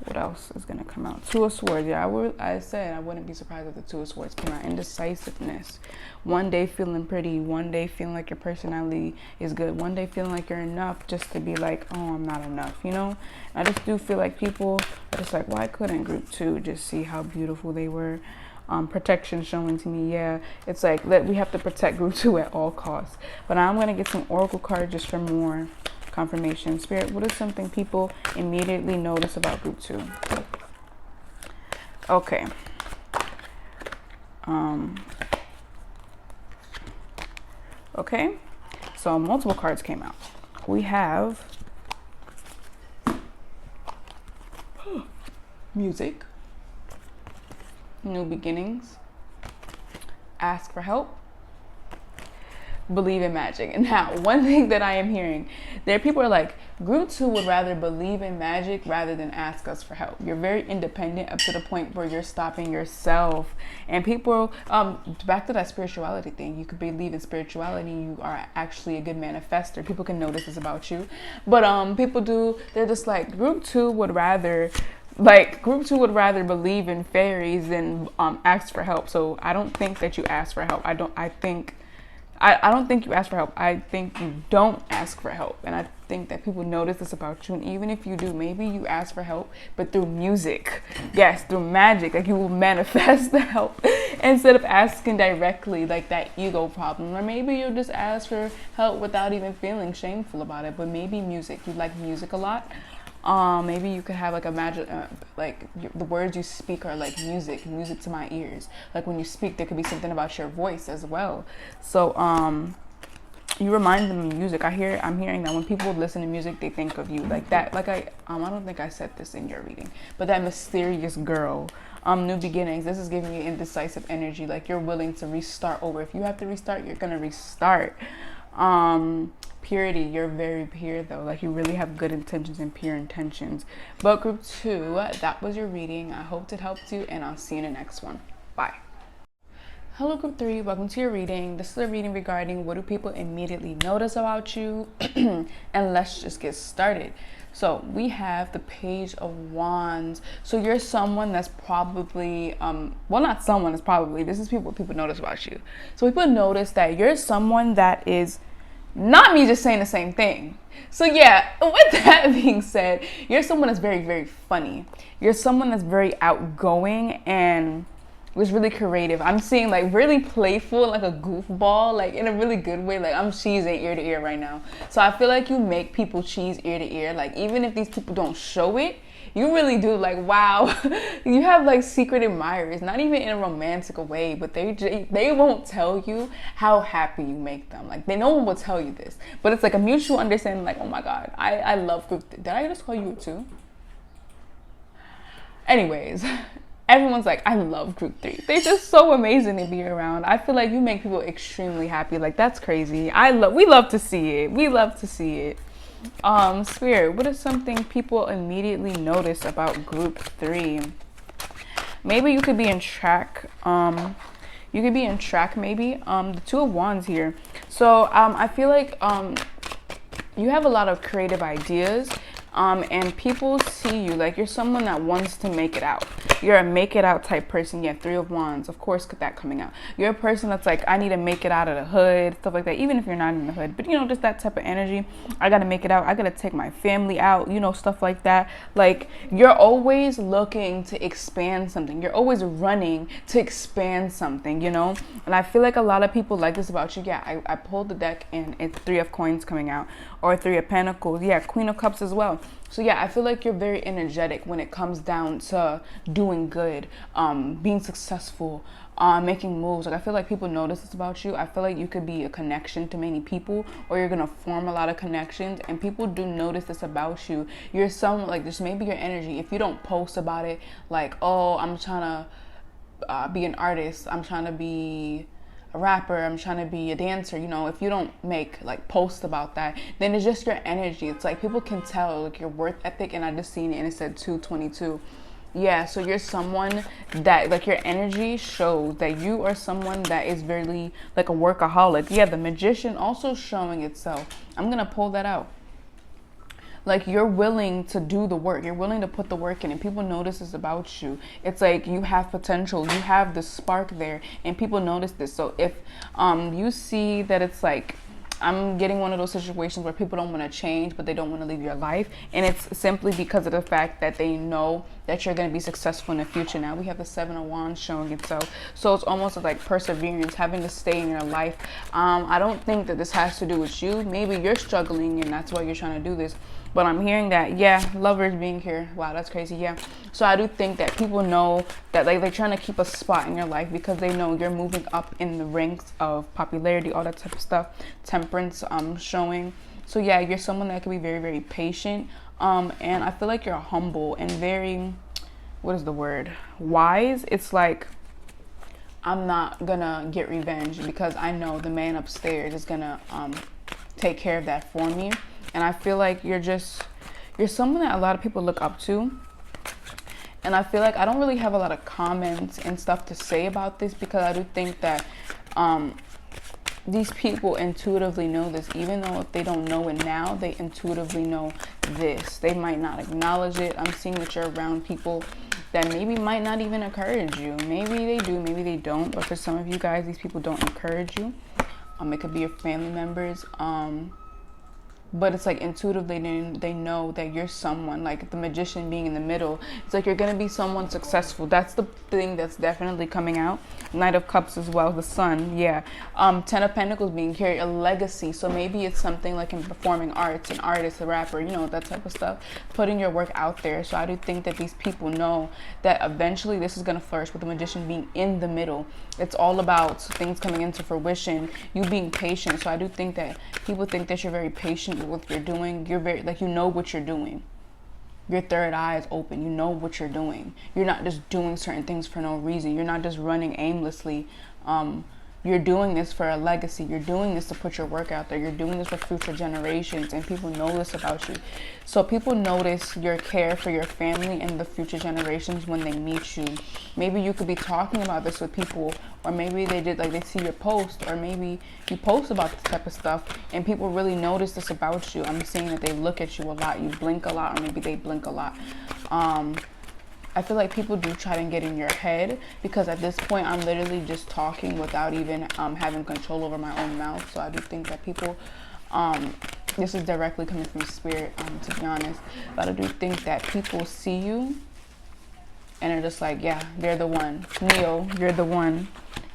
What else is gonna come out? 2 of Swords. Yeah, I said I wouldn't be surprised if the 2 of Swords came out. Indecisiveness. One day feeling pretty. One day feeling like your personality is good. One day feeling like you're enough, just to be like, oh, I'm not enough. You know. I just do feel like people are just like, why couldn't group 2 just see how beautiful they were? Protection showing to me. Yeah, it's like that we have to protect group 2 at all costs. But I'm gonna get some oracle cards just for more confirmation. Spirit, what is something people immediately notice about group 2? Okay. Okay, so multiple cards came out. We have music, new beginnings, ask for help, believe in magic. And now, one thing that I am hearing, there are people who are like, group 2 would rather believe in magic rather than ask us for help. You're very independent up to the point where you're stopping yourself. And people, back to that spirituality thing, you could believe in spirituality, you are actually a good manifester. People can notice this about you. But people do, they're just like, group 2 would rather believe in fairies than ask for help. So I don't think that you ask for help. I don't think you ask for help. I think you don't ask for help. And I think that people notice this about you. And even if you do, maybe you ask for help, but through music. Yes, through magic. Like, you will manifest the help instead of asking directly, like that ego problem. Or maybe you'll just ask for help without even feeling shameful about it. But maybe music. You like music a lot. Maybe you could have like a magic, the words you speak are like music to my ears. Like, when you speak, there could be something about your voice as well. So, you remind them of music. I'm hearing that when people listen to music, they think of you like that. Like, I don't think I said this in your reading, but that mysterious girl, new beginnings. This is giving you indecisive energy. Like, you're willing to restart over. If you have to restart, you're gonna restart. Purity, you're very pure though. Like, you really have good intentions and pure intentions. But group 2, that was your reading. I hope it helped you, and I'll see you in the next one. Bye. Hello group 3, welcome to your reading. This is a reading regarding what do people immediately notice about you. And let's just get started. So we have the Page of Wands. So you're someone that's probably, not someone that's probably, this is what people notice about you. So people notice that you're someone that is, not me just saying the same thing. So yeah, with that being said, you're someone that's very, very funny. You're someone that's very outgoing and was really creative. I'm seeing like really playful, like a goofball, like in a really good way. Like, I'm cheesing ear to ear right now. So I feel like you make people cheese ear to ear. Like, even if these people don't show it, you really do. Like, wow, you have like secret admirers, not even in a romantic way, but they won't tell you how happy you make them. Like, no one will tell you this, but it's like a mutual understanding. Like, oh my God, I love group. Did I just call you too? Anyways, everyone's like, I love group 3. They're just so amazing to be around. I feel like you make people extremely happy. Like, that's crazy. We love to see it. We love to see it. Spirit, what is something people immediately notice about group 3? Maybe you could be in track. Maybe. The Two of Wands here. So, I feel like, you have a lot of creative ideas. And people see you like you're someone that wants to make it out. You're a make it out type person. Yeah, Three of Wands, of course, that coming out. You're a person that's like, I need to make it out of the hood, stuff like that. Even if you're not in the hood, but just that type of energy. I gotta make it out. I gotta take my family out. Stuff like that. Like, you're always looking to expand something. You're always running to expand something. And I feel like a lot of people like this about you. Yeah, I pulled the deck and it's Three of Coins coming out, or Three of Pentacles. Yeah, Queen of Cups as well. So yeah, I feel like you're very energetic when it comes down to doing good, being successful, making moves. Like, I feel like people notice this about you. I feel like you could be a connection to many people, or you're gonna form a lot of connections, and people do notice this about you. You're someone like, this may be your energy. If you don't post about it, like, oh, I'm trying to be an artist, I'm trying to be a rapper, I'm trying to be a dancer, if you don't make like posts about that, then it's just your energy. It's like people can tell like your work ethic, and I just seen it and it said 222. Yeah, so you're someone that like your energy shows that you are someone that is very like a workaholic. Yeah, the Magician also showing itself. I'm gonna pull that out. Like, you're willing to do the work. You're willing to put the work in, and people notice this about you. It's like you have potential. You have the spark there, and people notice this. So if you see that it's like, I'm getting one of those situations where people don't want to change, but they don't want to leave your life. And it's simply because of the fact that they know that you're going to be successful in the future. Now we have the Seven of Wands showing itself. So it's almost like perseverance, having to stay in your life. I don't think that this has to do with you. Maybe you're struggling and that's why you're trying to do this. But I'm hearing that, yeah, lovers being here. Wow, that's crazy. Yeah. So I do think that people know that like they're trying to keep a spot in your life because they know you're moving up in the ranks of popularity, all that type of stuff. Temperance showing. So yeah, you're someone that can be very, very patient. And I feel like you're humble and very, what is the word? Wise. It's like I'm not gonna get revenge because I know the man upstairs is gonna take care of that for me. And I feel like you're someone that a lot of people look up to. And I feel like I don't really have a lot of comments and stuff to say about this, because I do think that these people intuitively know this. Even though if they don't know it now, they intuitively know this. They might not acknowledge it. I'm seeing that you're around people that maybe might not even encourage you. Maybe they do, maybe they don't. But for some of you guys, these people don't encourage you. It could be your family members. But it's like intuitively they know that you're someone, like the Magician being in the middle. It's like you're going to be someone successful. That's the thing that's definitely coming out. Knight of Cups as well, the Sun, yeah. 10 of Pentacles being carried, a legacy. So maybe it's something like in performing arts, an artist, a rapper, you know, that type of stuff. Putting your work out there. So I do think that these people know that eventually this is going to flourish, with the Magician being in the middle. It's all about things coming into fruition, you being patient. So I do think that people think that you're very patient with what you're doing. You're very, like, you know what you're doing. Your third eye is open. You know what you're doing. You're not just doing certain things for no reason. You're not just running aimlessly. You're doing this for a legacy. You're doing this to put your work out there. You're doing this for future generations, and people know this about you. So people notice your care for your family and the future generations when they meet you. Maybe you could be talking about this with people, or maybe they did, like, they see your post, or maybe you post about this type of stuff and people really notice this about you. I'm seeing that they look at you a lot. You blink a lot, or maybe they blink a lot. I feel like people do try to get in your head, because at this point I'm literally just talking without even having control over my own mouth. So I do think that people, this is directly coming from spirit, to be honest, but I do think that people see you and are just like, yeah, they're the one. Neo, you're the one.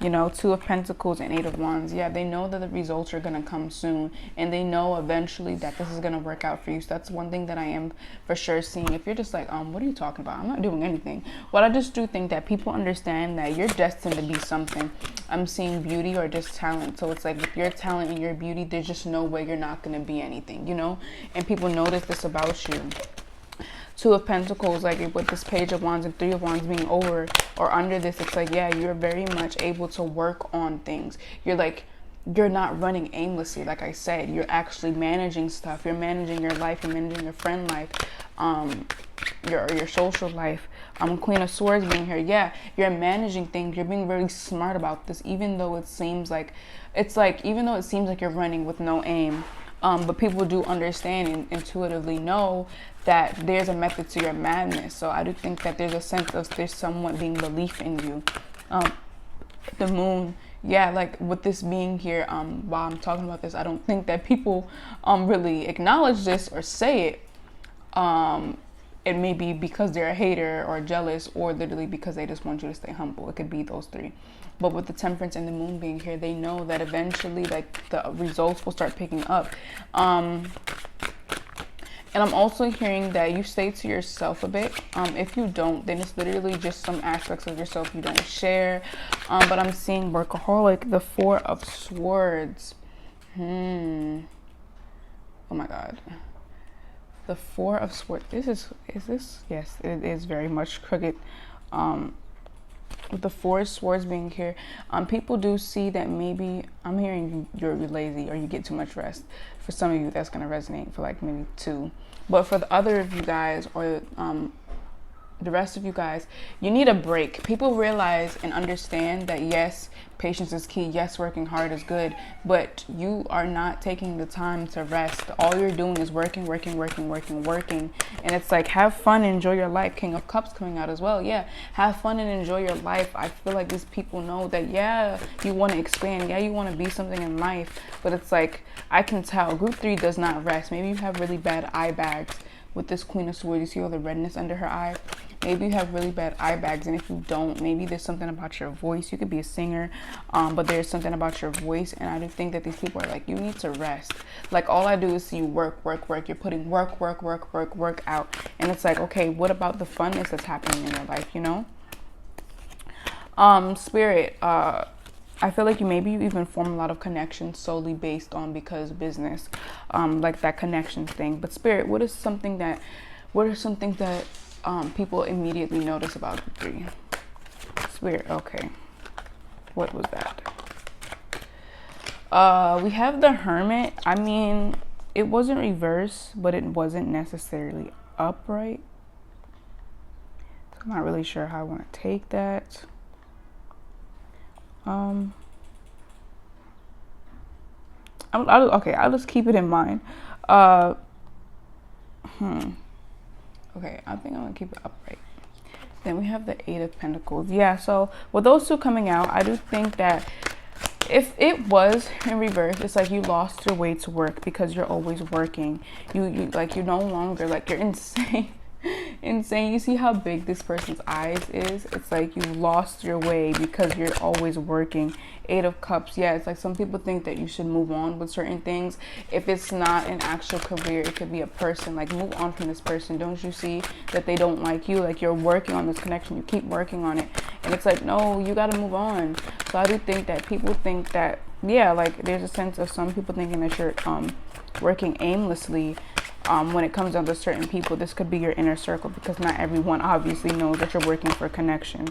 You know, 2 of Pentacles and 8 of Wands. Yeah, they know that the results are going to come soon. And they know eventually that this is going to work out for you. So that's one thing that I am for sure seeing. If you're just like, what are you talking about? I'm not doing anything. Well, I just do think that people understand that you're destined to be something. I'm seeing beauty or just talent. So it's like with your talent and your beauty, there's just no way you're not going to be anything, you know? And people notice this about you. 2 of Pentacles, like with this Page of Wands and 3 of Wands being over or under this, it's like, yeah, you're very much able to work on things. You're like, you're not running aimlessly. Like I said, you're actually managing stuff. You're managing your life. You're managing your friend life, your social life. Queen of Swords being here. Yeah, you're managing things. You're being really smart about this, even though it seems like, even though it seems like you're running with no aim. But people do understand and intuitively know that there's a method to your madness. So I do think that there's a sense of there's somewhat being belief in you. The Moon, yeah, like with this being here, while I'm talking about this, I don't think that people really acknowledge this or say it. It may be because they're a hater or jealous, or literally because they just want you to stay humble. It could be those 3. But with the Temperance and the Moon being here, they know that eventually, like, the results will start picking up. And I'm also hearing that you stay to yourself a bit. If you don't, then it's literally just some aspects of yourself you don't share. But I'm seeing workaholic, the 4 of Swords. Oh my God. The 4 of Swords. Is this? Yes, it is very much crooked. With the 4 of Swords being here, people do see that maybe, I'm hearing you're lazy or you get too much rest. For some of you, that's going to resonate for like maybe 2. But for the other of you guys, or the rest of you guys, you need a break. People realize and understand that yes, patience is key. Yes, working hard is good, but you are not taking the time to rest. All you're doing is working. And it's like, have fun, enjoy your life. King of Cups coming out as well. Yeah, have fun and enjoy your life. I feel like these people know that, yeah, you want to expand. Yeah, you want to be something in life, but it's like, I can tell Group 3 does not rest. Maybe you have really bad eye bags. With this Queen of Swords, you see all the redness under her eye. Maybe you have really bad eye bags, and if you don't, maybe there's something about your voice. You could be a singer, but there's something about your voice, and I do think that these people are like, you need to rest. Like, all I do is see you work. You're putting work out, and it's like, okay, what about the funness that's happening in your life, you know? Spirit, I feel like you even form a lot of connections solely based on because business, like that connections thing. But Spirit, what are some things that people immediately notice about the 3? Spirit, okay. What was that? We have the Hermit. I mean, it wasn't reverse, but it wasn't necessarily upright. So I'm not really sure how I want to take that. Okay, I'll just keep it in mind. Okay, I think I'm gonna keep it upright. Then we have the Eight of Pentacles. Yeah, so with those two coming out, I do think that if it was in reverse, it's like you lost your way to work because you're always working. You like, you're no longer, like, you're insane. Insane. You see how big this person's eyes is? It's like you lost your way because you're always working. Eight of Cups. Yeah, it's like some people think that you should move on with certain things. If it's not an actual career, it could be a person. Like, move on from this person. Don't you see that they don't like you? Like, you're working on this connection. You keep working on it. And it's like, no, you got to move on. So I do think that people think that, yeah, like, there's a sense of some people thinking that you're working aimlessly. When it comes down to certain people, this could be your inner circle, because not everyone obviously knows that you're working for a connection.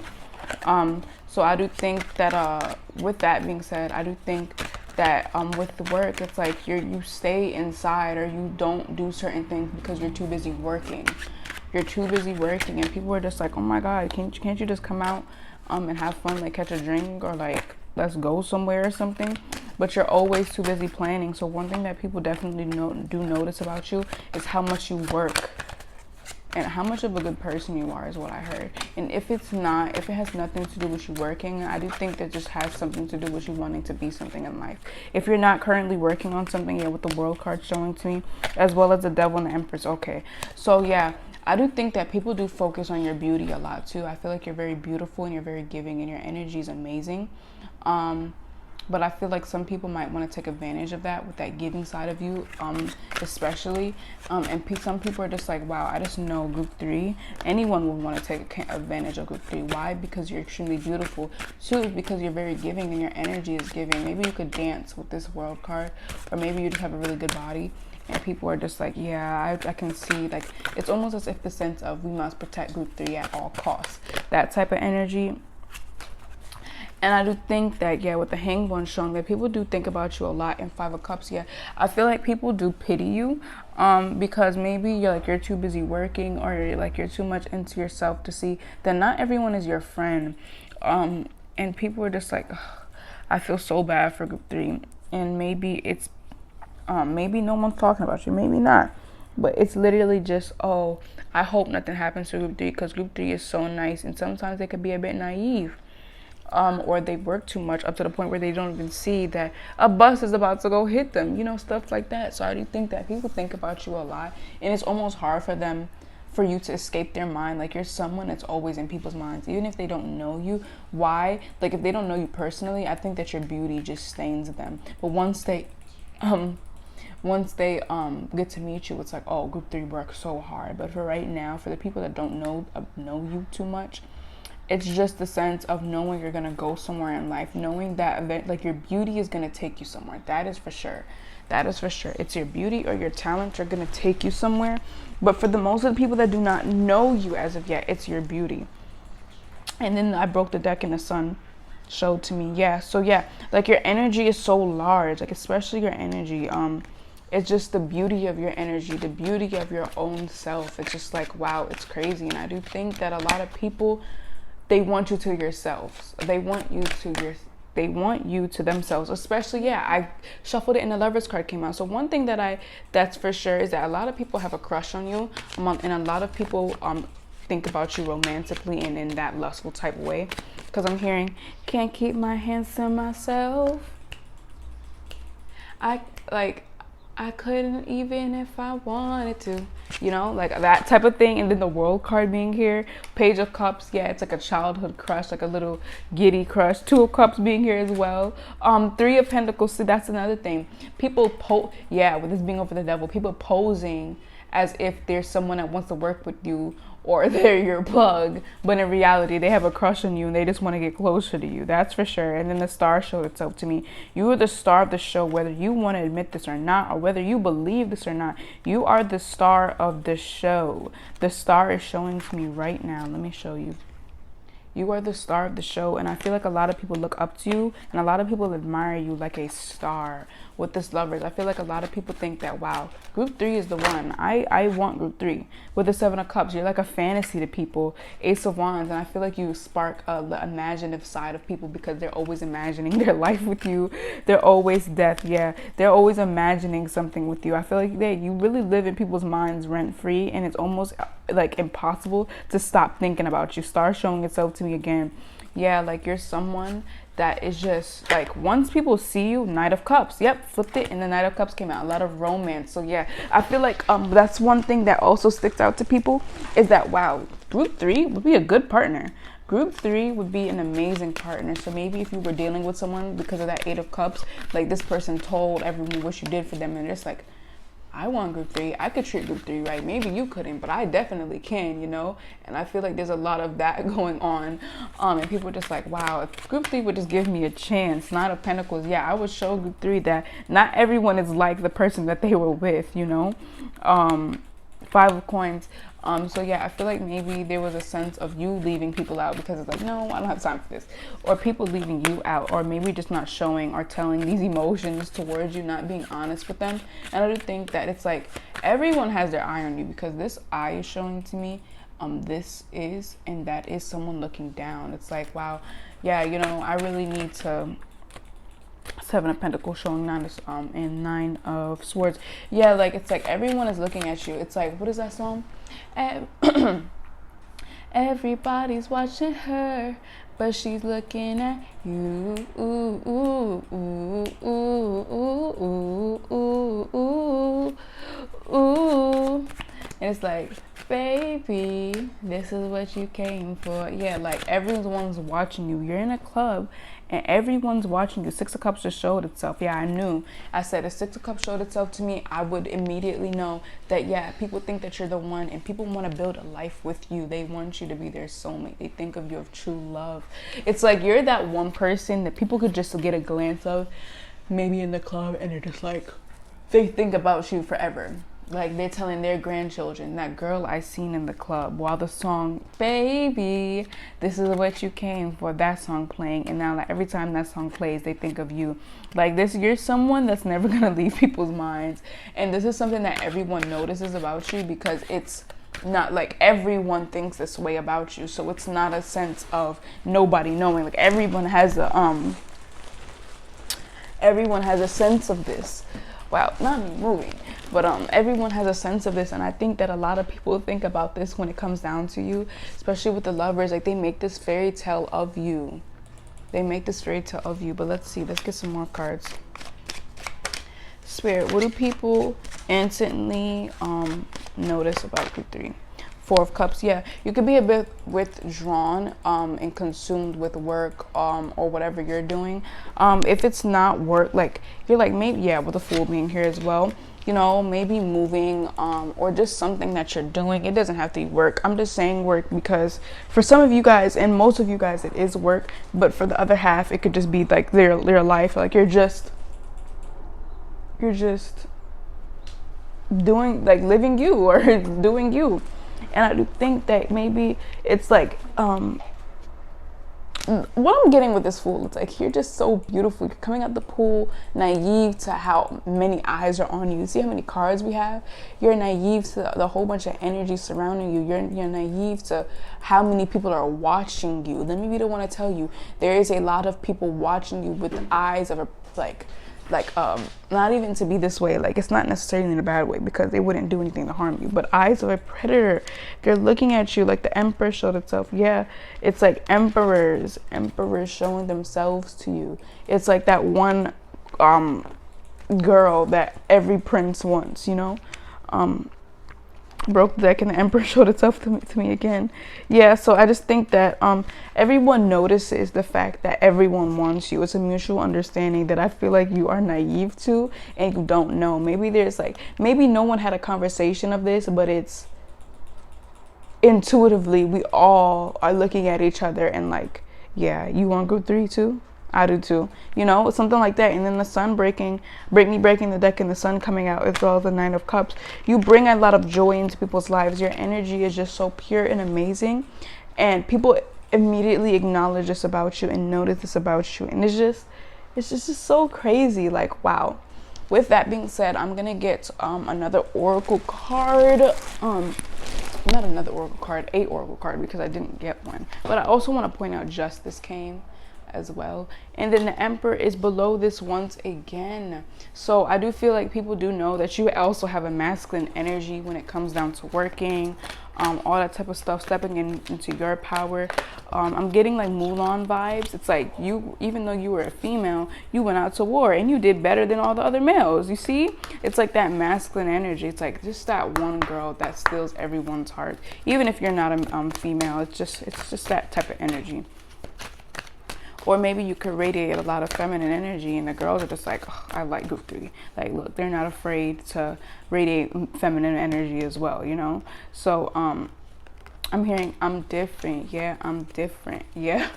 So I do think that with that being said, I do think that with the work, it's like you stay inside, or you don't do certain things because you're too busy working. You're too busy working, and people are just like, oh my God, can't you just come out and have fun, like catch a drink, or like let's go somewhere or something? But you're always too busy planning. So one thing that people definitely do notice about you is how much you work and how much of a good person you are, is what I heard. And if it has nothing to do with you working, I do think that just has something to do with you wanting to be something in life. If you're not currently working on something, yeah, with the World card showing to me, as well as the Devil and the Empress. Okay, so yeah, I do think that people do focus on your beauty a lot too. I feel like you're very beautiful and you're very giving, and your energy is amazing. But I feel like some people might want to take advantage of that, with that giving side of you, especially. And some people are just like, wow, I just know group 3. Anyone would want to take advantage of group 3. Why? Because you're extremely beautiful. 2, because you're very giving and your energy is giving. Maybe you could dance with this World card, or maybe you just have a really good body. And people are just like, yeah, I can see, like, it's almost as if the sense of we must protect group 3 at all costs. That type of energy. And I do think that, yeah, with the Hanged One showing, that people do think about you a lot. In 5 of Cups, yeah, I feel like people do pity you, because maybe you're too busy working, or you're too much into yourself to see that not everyone is your friend. And people are just like, ugh, I feel so bad for group 3. And maybe it's, maybe no one's talking about you, maybe not. But it's literally just, oh, I hope nothing happens to group 3, because group 3 is so nice. And sometimes they could be a bit naive. Or they work too much, up to the point where they don't even see that a bus is about to go hit them, stuff like that. So I do think that people think about you a lot, and it's almost hard for you to escape their mind. Like, you're someone that's always in people's minds, even if they don't know you. Why? Like, if they don't know you personally, I think that your beauty just stains them. But once they get to meet you, it's like, oh, group 3 works so hard. But for right now, for the people that don't know you too much, it's just the sense of knowing you're going to go somewhere in life, knowing that like your beauty is going to take you somewhere. That is for sure. That is for sure. It's your beauty or your talents are going to take you somewhere. But for the most of the people that do not know you as of yet, it's your beauty. And then I broke the deck and the Sun showed to me. Yeah. So yeah, like your energy is so large, like especially your energy. It's just the beauty of your energy, the beauty of your own self. It's just like, wow, it's crazy. And I do think that a lot of people, they want you to yourselves. They want you to themselves. Especially, yeah, I shuffled it and the Lovers card came out. So one thing that's for sure is that a lot of people have a crush on you, and a lot of people think about you romantically and in that lustful type of way. Because I'm hearing, can't keep my hands to myself. I couldn't even if I wanted to, like that type of thing. And then the World card being here, Page of Cups, yeah, it's like a childhood crush, like a little giddy crush. 2 of Cups being here as well. 3 of Pentacles, so that's another thing. People with this being over the Devil, people posing as if there's someone that wants to work with you, or they're your plug, but in reality they have a crush on you and they just want to get closer to you. That's for sure. And then the Star showed itself to me. You are the star of the show, whether you want to admit this or not, or whether you believe this or not. You are the star of the show. The star is showing to me right now. Let me show you. You are the star of the show, and I feel like a lot of people look up to you, and a lot of people admire you like a star. With this Lovers, I feel like a lot of people think that, wow, group 3 is the one. I want group 3. With the 7 of Cups, you're like a fantasy to people. Ace of Wands, and I feel like you spark the imaginative side of people because they're always imagining their life with you. They're always death, yeah. They're always imagining something with you. I feel like you really live in people's minds rent-free, and it's almost like impossible to stop thinking about you. Star showing itself to me again. Yeah, like you're someone that is just like, once people see you, Knight of Cups, yep, flipped it and the Knight of Cups came out. A lot of romance. So yeah, I feel like that's one thing that also sticks out to people, is that, wow, group 3 would be a good partner. Group 3 would be an amazing partner. So maybe if you were dealing with someone because of that 8 of Cups, like this person told everyone what you did for them, and it's like, I want group 3. I could treat group 3 right. Maybe you couldn't, but I definitely can, you know? And I feel like there's a lot of that going on. And people are just like, wow, if group 3 would just give me a chance. 9 of Pentacles, yeah, I would show group 3 that not everyone is like the person that they were with, you know? 5 of Coins. So yeah, I feel like maybe there was a sense of you leaving people out because it's like, no, I don't have time for this. Or people leaving you out, or maybe just not showing or telling these emotions towards you, not being honest with them. And I do think that it's like, everyone has their eye on you, because this eye is showing to me, this is, and that is someone looking down. It's like, wow, yeah, you know, I really need to... 7 of Pentacles showing 9 of, and 9 of Swords. Yeah, like it's like everyone is looking at you. It's like, what is that song? Everybody's watching her, but she's looking at you. Ooh, ooh, ooh, ooh, ooh, ooh, ooh, ooh. And it's like, baby, this is what you came for. Yeah, like everyone's watching you. You're in a club and everyone's watching you. 6 of Cups just showed itself. Yeah, I knew. I said if 6 of Cups showed itself to me, I would immediately know that, yeah, people think that you're the one, and people want to build a life with you. They want you to be their soulmate. They think of you of true love. It's like you're that one person that people could just get a glance of, maybe in the club, and they're just like, they think about you forever. Like they're telling their grandchildren, that girl I seen in the club, while the song, baby, this is what you came for, that song playing. And now like every time that song plays, they think of you. Like this, you're someone that's never gonna leave people's minds. And this is something that everyone notices about you, because it's not like everyone thinks this way about you. So it's not a sense of nobody knowing. Like everyone has a sense of this. Wow, not me moving. But everyone has a sense of this, and I think that a lot of people think about this when it comes down to you, especially with the Lovers. Like they make this fairy tale of you. They make this fairy tale of you. But let's see. Let's get some more cards. Spirit, what do people instantly notice about group 3? 4 of Cups. Yeah, you could be a bit withdrawn and consumed with work or whatever you're doing. If it's not work, like you're like, maybe, yeah, with the Fool being here as well, you know, maybe moving or just something that you're doing. It doesn't have to be work. I'm just saying work because for some of you guys and most of you guys it is work, but for the other half it could just be like their life. Like you're just doing, like, living you or doing you. And I do think that maybe it's like what I'm getting with this Fool, it's like you're just so beautiful. You're coming out the pool naive to how many eyes are on you. You see how many cards we have? You're naive to the whole bunch of energy surrounding you. You're naive to how many people are watching you. Let me be the one to tell you, there is a lot of people watching you with the eyes of a not even to be this way, like it's not necessarily in a bad way because they wouldn't do anything to harm you, but eyes of a predator. They're looking at you like the Emperor showed itself. Yeah, it's like emperors showing themselves to you. It's like that one girl that every prince wants, you know. Broke the deck and the Emperor showed itself to me again. Yeah, so I just think that everyone notices the fact that everyone wants you. It's a mutual understanding that I feel like you are naive to and you don't know. Maybe there's like, maybe no one had a conversation of this, but it's intuitively we all are looking at each other and like, yeah, you want group 3 too? I do too, you know, something like that. And then the sun breaking the deck and the sun coming out as well as the 9 of Cups. You bring a lot of joy into people's lives. Your energy is just so pure and amazing. And people immediately acknowledge this about you and notice this about you. And it's just so crazy. Like, wow. With that being said, I'm gonna get another oracle card. Not another oracle card, a oracle card, because I didn't get one. But I also want to point out justice came as well, and then the Emperor is below this once again. So I do feel like people do know that you also have a masculine energy when it comes down to working, all that type of stuff, stepping into your power. I'm getting like Mulan vibes. It's like you, even though you were a female, you went out to war and you did better than all the other males. You see, it's like that masculine energy. It's like just that one girl that steals everyone's heart, even if you're not a female. It's just that type of energy. Or maybe you could radiate a lot of feminine energy and the girls are just like, oh, I like group 3. Like, look, they're not afraid to radiate feminine energy as well, you know? So, I'm hearing I'm different. Yeah, I'm different. Yeah.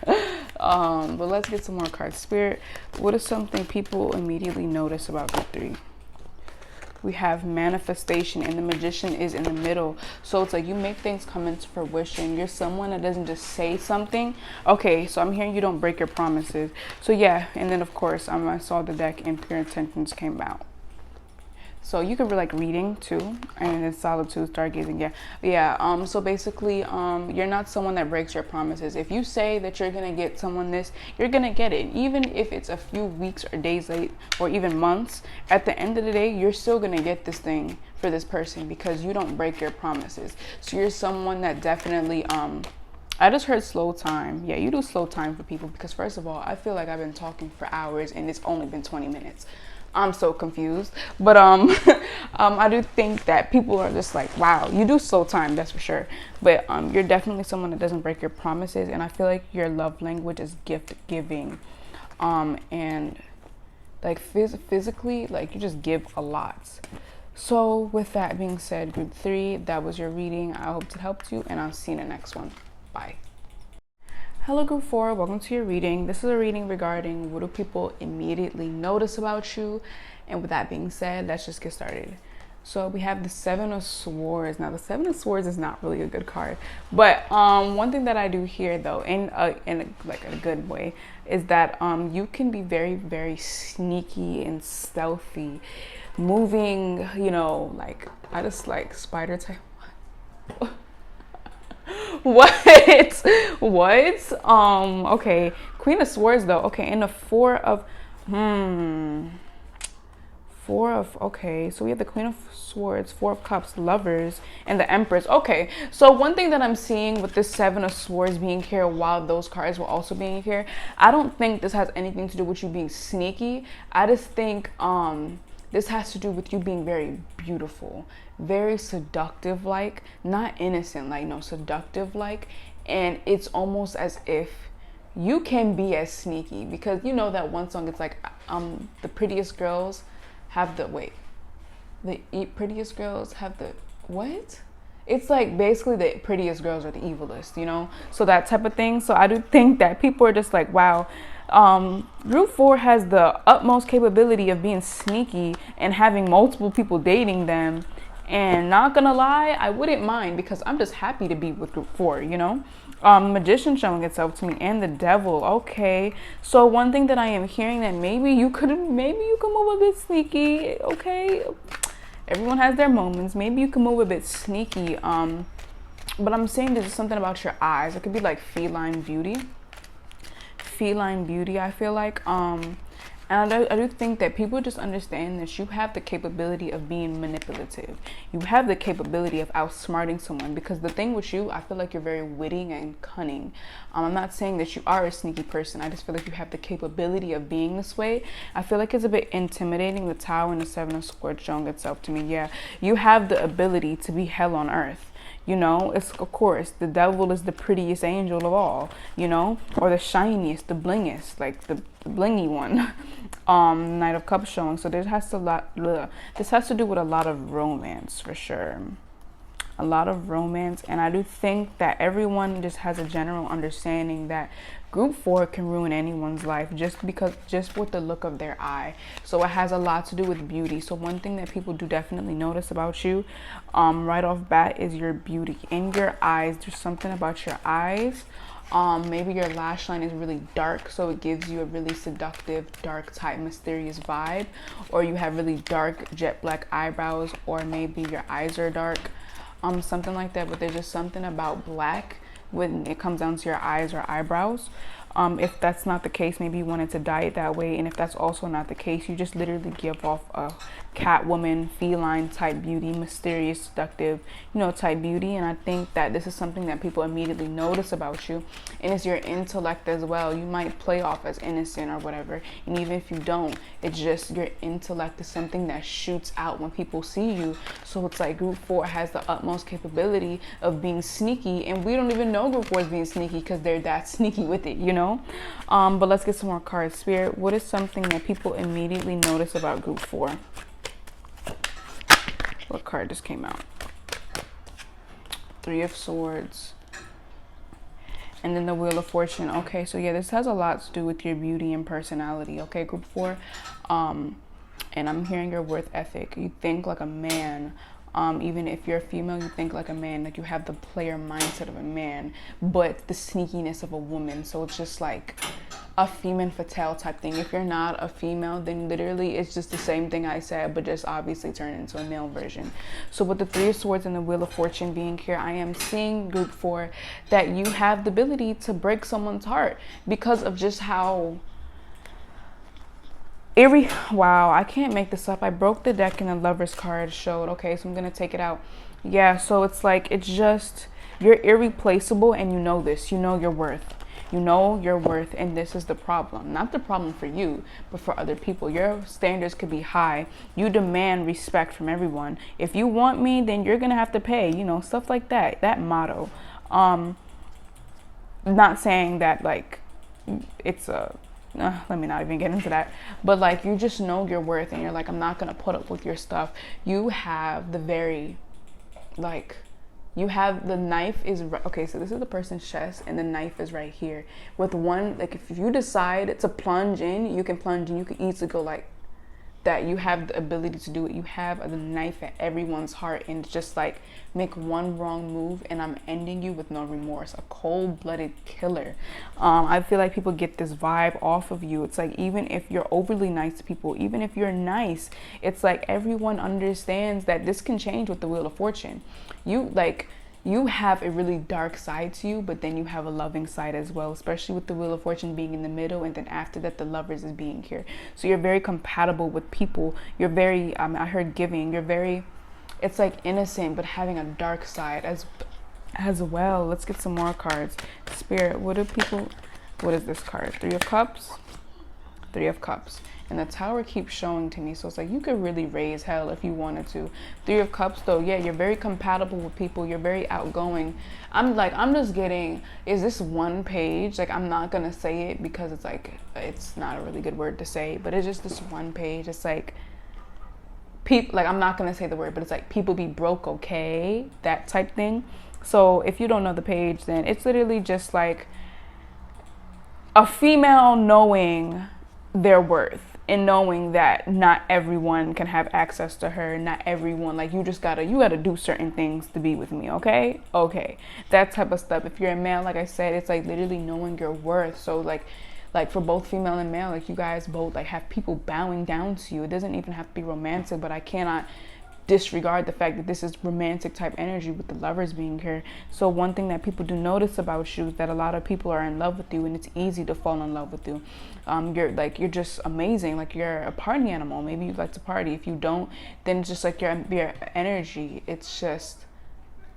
But let's get some more cards. Spirit, what is something people immediately notice about group 3? We have manifestation, and the Magician is in the middle. So it's like you make things come into fruition. You're someone that doesn't just say something. Okay, so I'm hearing you don't break your promises. So yeah, and then of course I saw the deck and Pure Intentions came out. So you could like reading too, and then solitude, stargazing. Yeah. So basically, you're not someone that breaks your promises. If you say that you're gonna get someone this, you're gonna get it, even if it's a few weeks or days late, or even months. At the end of the day, you're still gonna get this thing for this person because you don't break your promises. So you're someone that definitely I just heard slow time. Yeah, you do slow time for people because first of all, I feel like I've been talking for hours and it's only been 20 minutes. I'm so confused, but I do think that people are just like, wow, you do slow time, that's for sure. But you're definitely someone that doesn't break your promises, and I feel like your love language is gift giving, and like physically, like you just give a lot. So with that being said, group 3, that was your reading. I hope it helped you, and I'll see you in the next one. Bye. Hello group 4, welcome to your reading. This is a reading regarding what do people immediately notice about you. And with that being said, let's just get started. So we have the 7 of Swords. Now the 7 of Swords is not really a good card, but one thing that I do hear though, in like a good way, is that you can be very, very sneaky and stealthy, moving, you know, like I just like spider type. What? Okay, Queen of Swords though. Okay, and the okay, so we have the Queen of Swords, 4 of Cups, Lovers, and the Empress. Okay, so one thing that I'm seeing with this 7 of Swords being here while those cards were also being here, I don't think this has anything to do with you being sneaky. I just think this has to do with you being very beautiful, very seductive, like not innocent, like no, seductive, like. And it's almost as if you can be as sneaky, because you know that one song, it's like the prettiest girls have the prettiest girls have the what? It's like basically the prettiest girls are the evilest, you know? So that type of thing. So I do think that people are just like, wow, group 4 has the utmost capability of being sneaky and having multiple people dating them. And not gonna lie, I wouldn't mind, because I'm just happy to be with group 4, you know? Magician showing itself to me, and the Devil. Okay, so one thing that I am hearing, that maybe you could move a bit sneaky. Okay, everyone has their moments. Maybe you can move a bit sneaky. But I'm saying there's something about your eyes. It could be like feline beauty. I feel like and I do think that people just understand that you have the capability of being manipulative. You have the capability of outsmarting someone, because the thing with you, I feel like you're very witty and cunning. I'm not saying that you are a sneaky person. I just feel like you have the capability of being this way. I feel like it's a bit intimidating, the Tower and the 7 of Swords showing itself to me. Yeah, you have the ability to be hell on earth. You know, it's, of course, the Devil is the prettiest angel of all, you know, or the shiniest, the blingest, like the blingy one. Knight of Cups showing. So this has to do with a lot of romance, for sure. A lot of romance. And I do think that everyone just has a general understanding that group 4 can ruin anyone's life just with the look of their eye. So it has a lot to do with beauty. So one thing that people do definitely notice about you right off bat is your beauty in your eyes. There's something about your eyes Maybe your lash line is really dark, so it gives you a really seductive, dark type, mysterious vibe. Or you have really dark jet black eyebrows, or maybe your eyes are dark, something like that. But there's just something about black when it comes down to your eyes or eyebrows. If that's not the case, maybe you wanted to dye it that way. And if that's also not the case, you just literally give off a Catwoman, feline type beauty, mysterious, seductive, you know, type beauty. And I think that this is something that people immediately notice about you. And it's your intellect as well. You might play off as innocent or whatever. And even if you don't, it's just your intellect is something that shoots out when people see you. So it's like group 4 has the utmost capability of being sneaky. And we don't even know group 4 is being sneaky because they're that sneaky with it, you know? But let's get some more cards. Spirit, what is something that people immediately notice about group 4? What card just came out? 3 of Swords. And then the Wheel of Fortune. Okay, so yeah, this has a lot to do with your beauty and personality. Okay, group 4. And I'm hearing your worth ethic. You think like a man. Even if you're a female, you think like a man. Like you have the player mindset of a man, but the sneakiness of a woman. So it's just like a femme fatale type thing. If you're not a female, then literally it's just the same thing I said, but just obviously turned into a male version. So with the 3 of Swords and the Wheel of Fortune being here, I am seeing group 4 that you have the ability to break someone's heart because of just how wow, I can't make this up. I broke the deck and the Lover's card showed. Okay, so I'm gonna take it out. Yeah, so it's like, it's just, you're irreplaceable, and you know this. You know your worth. You know your worth, and this is the problem. Not the problem for you, but for other people. Your standards could be high. You demand respect from everyone. If you want me, then you're gonna have to pay, you know, stuff like that. That motto. Not saying that like it's a let me not even get into that, but like you just know your worth, and you're like, I'm not gonna put up with your stuff. You have the very, like, you have the knife is okay, so this is the person's chest and the knife is right here. With one, like if you decide to plunge in, you can plunge in. You can easily go like that. You have the ability to do it. You have the knife at everyone's heart, and just like make one wrong move and I'm ending you with no remorse. A cold-blooded killer. I feel like people get this vibe off of you. It's like, even if you're overly nice to people, even if you're nice, it's like everyone understands that this can change with the Wheel of Fortune. You have a really dark side to you, but then you have a loving side as well, especially with the Wheel of Fortune being in the middle, and then after that the Lovers is being here. So you're very compatible with people. You're very I heard giving. You're very, it's like innocent, but having a dark side as well. Let's get some more cards. Spirit, what is this card? 3 of Cups. 3 of Cups. And the Tower keeps showing to me, so it's like you could really raise hell if you wanted to. 3 of Cups though, yeah, you're very compatible with people. You're very outgoing. I'm just getting, is this one page? Like, I'm not gonna say it because it's like, it's not a really good word to say, but it's just this one page. It's like, people, like, I'm not gonna say the word, but it's like, people be broke, okay? That type thing. So if you don't know the page, then it's literally just like a female knowing their worth, and knowing that not everyone can have access to her. Not everyone, like, you gotta do certain things to be with me, okay? That type of stuff. If you're a male, like I said, it's like literally knowing your worth. So like for both female and male, like you guys both like have people bowing down to you. It doesn't even have to be romantic, but I cannot disregard the fact that this is romantic type energy with the Lovers being here. So one thing that people do notice about you is that a lot of people are in love with you, and it's easy to fall in love with you. You're just amazing. Like, you're a party animal. Maybe you like to party. If you don't, then it's just like your energy, it's just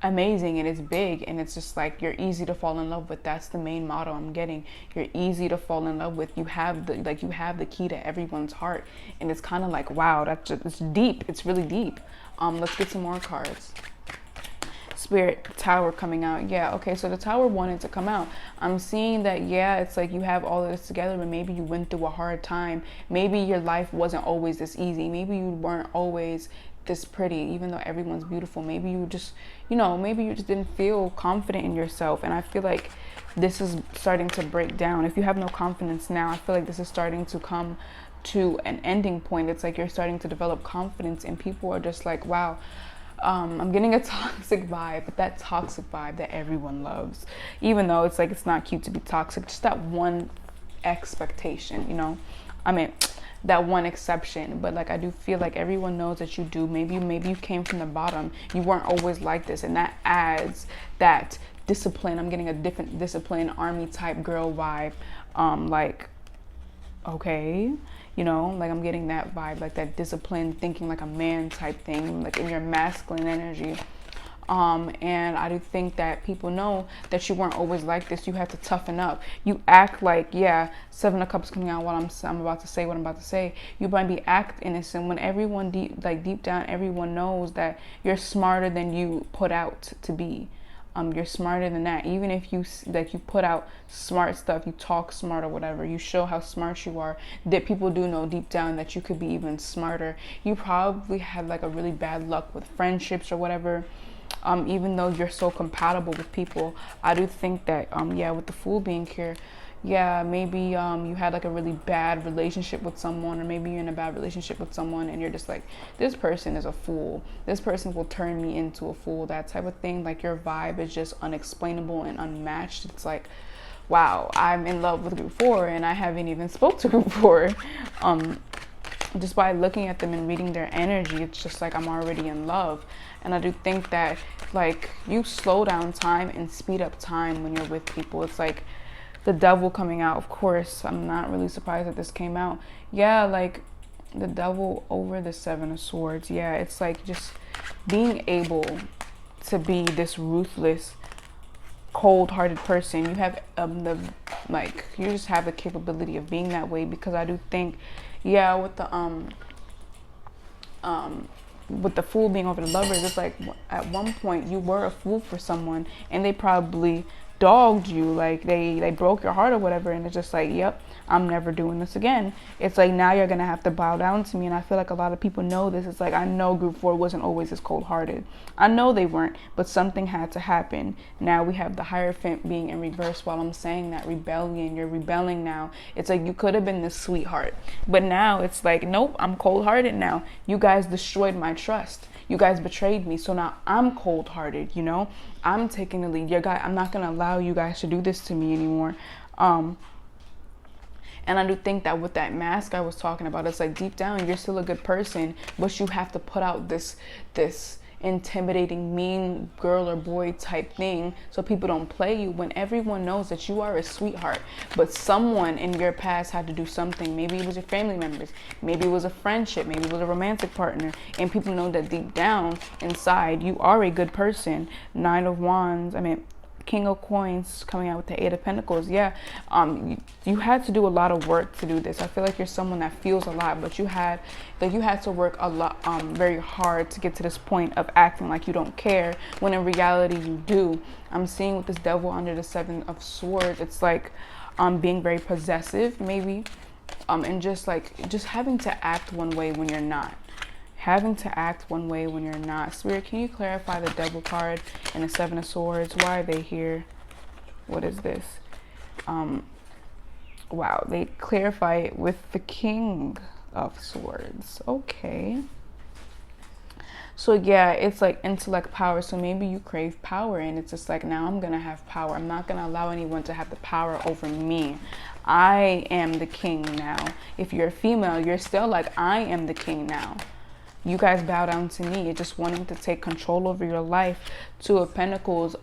amazing, and it's big, and it's just like you're easy to fall in love with. That's the main motto I'm getting. You're easy to fall in love with. You have the key to everyone's heart, and it's kind of like, wow, it's deep. It's really deep. Let's get some more cards. Spirit, Tower coming out. Yeah, okay, so the Tower wanted to come out. I'm seeing that, yeah, it's like you have all of this together, but maybe you went through a hard time. Maybe your life wasn't always this easy. Maybe you weren't always this pretty, even though everyone's beautiful. Maybe you just, maybe you just didn't feel confident in yourself. And I feel like this is starting to break down. If you have no confidence now, I feel like this is starting to come to an ending point. It's like you're starting to develop confidence, and people are just like, wow, I'm getting a toxic vibe, but that toxic vibe that everyone loves, even though it's like it's not cute to be toxic, just that one expectation, you know. I mean, that one exception, but like I do feel like everyone knows that you do. Maybe you came from the bottom. You weren't always like this, and that adds that discipline. I'm getting a different discipline, army type girl vibe. Like, okay, you know, like I'm getting that vibe, like that discipline, thinking like a man type thing, like in your masculine energy. And I do think that people know that you weren't always like this. You have to toughen up. You act like, yeah, Seven of Cups coming out while I'm about to say what I'm about to say. You might be act innocent when everyone deep down, everyone knows that you're smarter than you put out to be. You're smarter than that. Even if you put out smart stuff, you talk smart or whatever, you show how smart you are, that people do know deep down that you could be even smarter. You probably had like a really bad luck with friendships or whatever. Even though you're so compatible with people, I do think that yeah, with the Fool being here, yeah, maybe you had like a really bad relationship with someone, or maybe you're in a bad relationship with someone and you're just like, this person is a fool, this person will turn me into a fool, that type of thing. Like your vibe is just unexplainable and unmatched. It's like, wow, I'm in love with group 4 and I haven't even spoke to group 4. Just by looking at them and reading their energy, it's just like I'm already in love. And I do think that like you slow down time and speed up time when you're with people. It's like the Devil coming out. Of course, I'm not really surprised that this came out. Yeah, like the Devil over the Seven of Swords. Yeah, it's like just being able to be this ruthless, cold-hearted person. You have you just have the capability of being that way, because I do think, yeah, with the Fool being over the Lovers, it's like at one point you were a fool for someone and they probably dogged you, like they broke your heart or whatever, and it's just like, yep, I'm never doing this again. It's like now you're gonna have to bow down to me. And I feel like a lot of people know this. It's like, I know group 4 wasn't always as cold-hearted. I know they weren't, but something had to happen. Now we have the Hierophant being in reverse while I'm saying that. Rebellion, you're rebelling now. It's like you could have been this sweetheart, but now it's like, nope, I'm cold-hearted now. You guys destroyed my trust. You guys betrayed me, so now I'm cold-hearted, you know? I'm taking the lead. I'm not gonna allow you guys to do this to me anymore. And I do think that with that mask I was talking about, it's like deep down you're still a good person, but you have to put out this intimidating, mean girl or boy type thing so people don't play you, when everyone knows that you are a sweetheart. But someone in your past had to do something. Maybe it was your family members, maybe it was a friendship, maybe it was a romantic partner, and people know that deep down inside you are a good person. Nine of Wands, King of Coins coming out with the Eight of Pentacles. Yeah, you had to do a lot of work to do this. I feel like you're someone that feels a lot, but you had to work a lot, very hard to get to this point of acting like you don't care, when in reality you do. I'm seeing with this Devil under the Seven of Swords, it's like being very possessive, maybe, and just having to act one way when you're not. Having to act one way when you're not. Spirit, can you clarify the Devil card and the Seven of Swords? Why are they here? What is this? Wow, they clarify it with the King of Swords. Okay. So yeah, it's like intellect, power. So maybe you crave power, and it's just like, now I'm gonna have power. I'm not gonna allow anyone to have the power over me. I am the king now. If you're a female, you're still like, I am the king now. You guys bow down to me. You're just wanting to take control over your life. Two of Pentacles,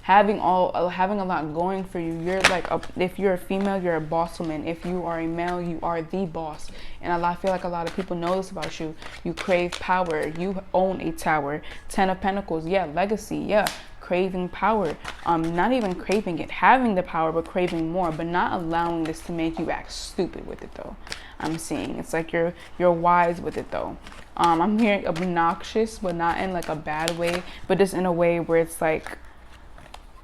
having a lot going for you. You're like, if you're a female, you're a boss woman. If you are a male, you are the boss. And I feel like a lot of people know this about you. You crave power. You own a tower. Ten of Pentacles, yeah, legacy, yeah. Craving power, not even craving it, having the power, but craving more, but not allowing this to make you act stupid with it though. I'm seeing it's like you're wise with it though. I'm hearing obnoxious, but not in like a bad way, but just in a way where it's like,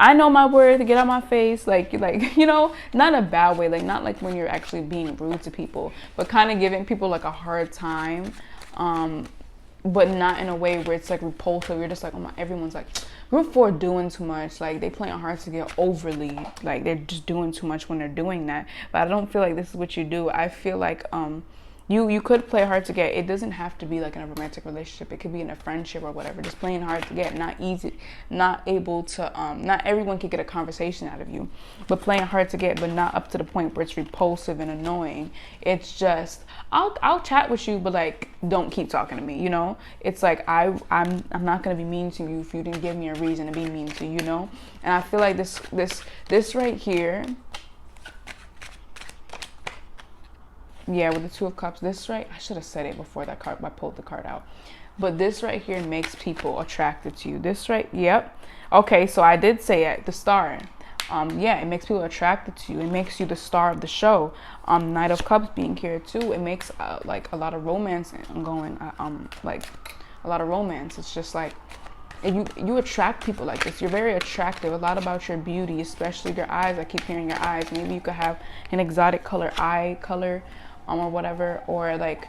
I know my worth, get out my face, like you know, not in a bad way, like not like when you're actually being rude to people, but kind of giving people like a hard time, but not in a way where it's like repulsive. You're just like, oh my, everyone's like, group 4 doing too much, like they playing hard to get overly, like they're just doing too much when they're doing that. But I don't feel like this is what you do. I feel like You could play hard to get. It doesn't have to be like in a romantic relationship. It could be in a friendship or whatever. Just playing hard to get, not easy, not able to. Not everyone can get a conversation out of you, but playing hard to get, but not up to the point where it's repulsive and annoying. It's just I'll chat with you, but like don't keep talking to me. You know, it's like I'm not gonna be mean to you if you didn't give me a reason to be mean to you. You know, and I feel like this right here. Yeah, with the Two of Cups, this right, I should have said it before that card, I pulled the card out. But this right here makes people attracted to you. This right, yep. Okay, so I did say it, the star. Yeah, it makes people attracted to you. It makes you the star of the show. Knight of Cups being here too, it makes like a lot of romance going, like a lot of romance. It's just like, you attract people like this. You're very attractive. A lot about your beauty, especially your eyes. I keep hearing your eyes. Maybe you could have an exotic color, eye color, or whatever, or like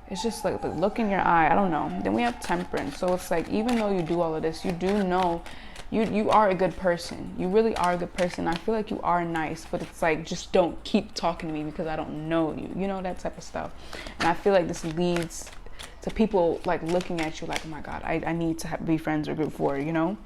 it's just like the look in your eye. I don't know. Then we have Temperance. So it's like, even though you do all of this, you do know you are a good person. You really are a good person. I feel like you are nice, but it's like, just don't keep talking to me because I don't know you. You know, that type of stuff. And I feel like this leads to people like looking at you like, oh my God, I need to be friends with group 4, you know?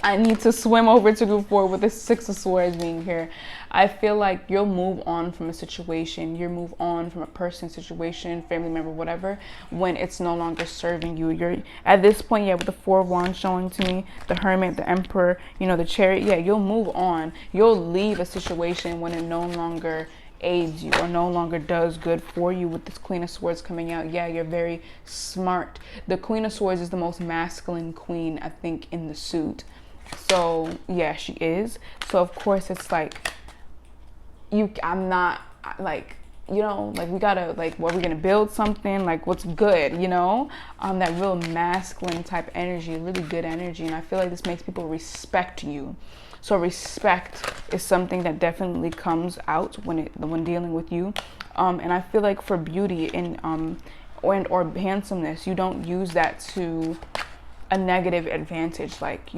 I need to swim over to group 4 with the Six of Swords being here. I feel like you'll move on from a situation. You'll move on from a person, situation, family member, whatever, when it's no longer serving you. You're at this point, yeah, with the Four of Wands showing to me, the Hermit, the Emperor, you know, the Chariot. Yeah, you'll move on. You'll leave a situation when it no longer aids you or no longer does good for you. With this Queen of Swords coming out, yeah, you're very smart. The Queen of Swords is the most masculine queen, I think, in the suit. So yeah, she is. So of course it's like, I'm not like, you know, like we gotta, like, what, we're gonna build something, like what's good, you know, that real masculine type energy, really good energy. And I feel like this makes people respect you. So respect is something that definitely comes out when dealing with you. And I feel like for beauty and or handsomeness, you don't use that to a negative advantage. Like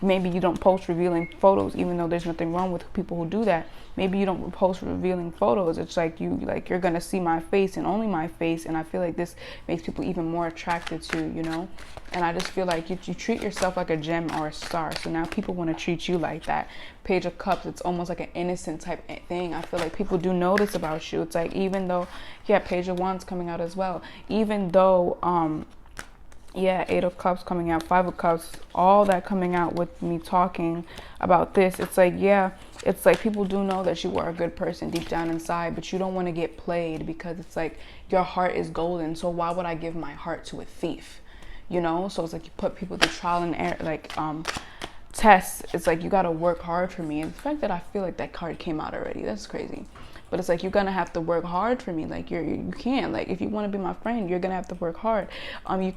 maybe you don't post revealing photos, even though there's nothing wrong with people who do that. Maybe you don't post revealing photos. It's like you're gonna see my face and only my face. And I feel like this makes people even more attracted to you know. And I just feel like you treat yourself like a gem or a star. So now people want to treat you like that. Page of Cups, it's almost like an innocent type thing. I feel like people do notice about you. It's like, even though, yeah, Page of Wands coming out as well. Even though, yeah, Eight of Cups coming out, Five of Cups, all that coming out with me talking about this. It's like, yeah, it's like people do know that you are a good person deep down inside, but you don't want to get played because it's like your heart is golden. So why would I give my heart to a thief? You know? So it's like you put people through trial and error, like tests. It's like you got to work hard for me. And the fact that I feel like that card came out already, that's crazy. But it's like, you're gonna have to work hard for me. Like you can't, like, if you want to be my friend, you're gonna have to work hard. You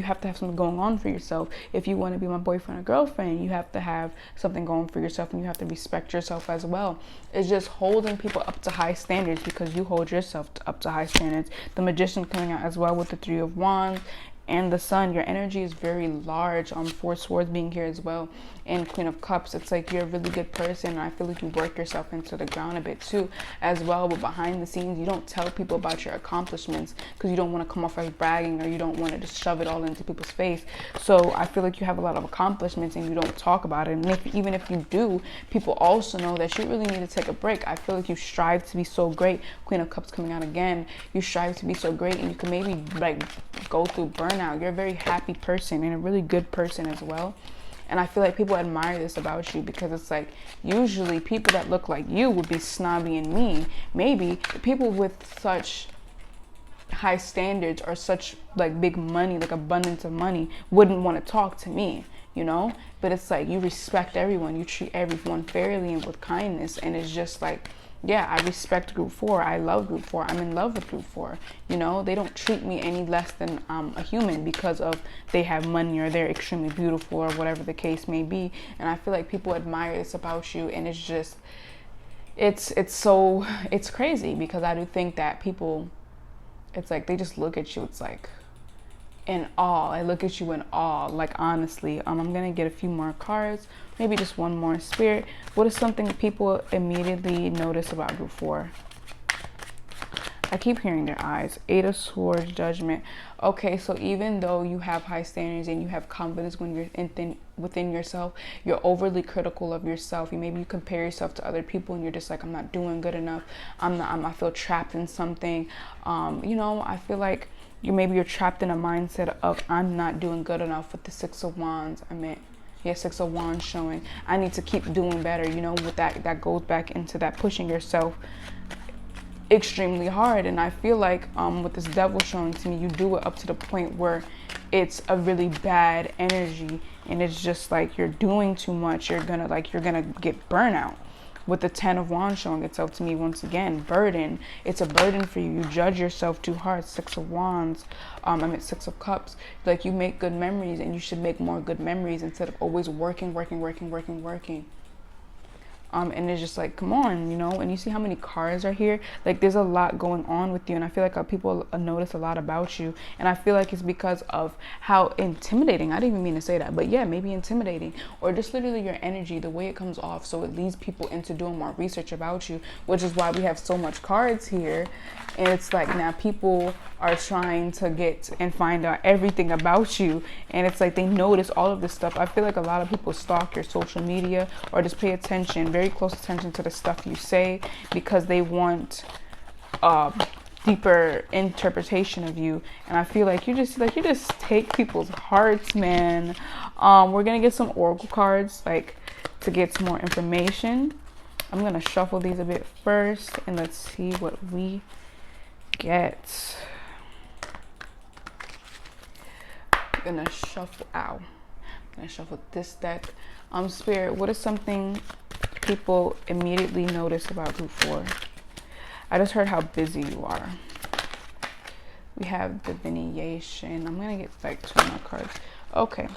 have to have something going on for yourself. If you want to be my boyfriend or girlfriend, you have to have something going for yourself, and you have to respect yourself as well. It's just holding people up to high standards because you hold yourself up to high standards. The Magician coming out as well with the Three of Wands and the Sun. Your energy is very large. Four Swords being here as well, and Queen of Cups. It's like you're a really good person. I feel like you work yourself into the ground a bit too as well. But behind the scenes, you don't tell people about your accomplishments because you don't want to come off as bragging, or you don't want to just shove it all into people's face. So I feel like you have a lot of accomplishments and you don't talk about it. And even if you do, people also know that you really need to take a break. I feel like you strive to be so great. Queen of Cups coming out again. You strive to be so great, and you can maybe like go through burnout. You're a very happy person and a really good person as well. And I feel like people admire this about you because it's like, usually people that look like you would be snobby and mean. Maybe people with such high standards or such like big money, like abundance of money, wouldn't want to talk to me, you know? But it's like, you respect everyone. You treat everyone fairly and with kindness. And it's just like, yeah, I respect group 4. I love group 4. I'm in love with group 4. You know, they don't treat me any less than a human because of they have money or they're extremely beautiful or whatever the case may be. And I feel like people admire this about you, and it's just, it's crazy because I do think that people, it's like they just look at you, it's like in awe. I look at you in awe, like, honestly. I'm gonna get a few more cards, maybe just one more. Spirit, what is something that people immediately notice about group 4? I keep hearing their eyes. 8 of Swords, Judgment. Okay, so even though you have high standards and you have confidence when you're within yourself, you're overly critical of yourself. Maybe you compare yourself to other people and you're just like, I'm not doing good enough. I feel trapped in something. You know, I feel like you're trapped in a mindset of I'm not doing good enough with the 6 of Wands. Yeah, 6 of Wands showing. I need to keep doing better. You know, with that goes back into that pushing yourself extremely hard. And I feel like with this Devil showing to me, you do it up to the point where it's a really bad energy, and it's just like you're doing too much. You're gonna get burnout. With the 10 of Wands showing itself to me once again, burden. It's a burden for you. You judge yourself too hard. 6 of Wands, 6 of Cups. Like, you make good memories, and you should make more good memories instead of always working. And it's just like, come on, you know. And you see how many cards are here. Like, there's a lot going on with you, and I feel like people notice a lot about you. And I feel like it's because of how intimidating, I didn't even mean to say that, but yeah, maybe intimidating, or just literally your energy, the way it comes off. So it leads people into doing more research about you, which is why we have so much cards here. And it's like, now people are trying to get and find out everything about you, and it's like they notice all of this stuff. I feel like a lot of people stalk your social media, or just pay attention, very close attention to the stuff you say, because they want deeper interpretation of you. And I feel like you just take people's hearts, man. We're gonna get some oracle cards, like, to get some more information. I'm gonna shuffle these a bit first, and let's see what we get. I'm gonna shuffle this deck. Spirit, what is something people immediately notice about group 4? I just heard how busy you are. We have divination. I'm gonna get like 2 more cards. Okay,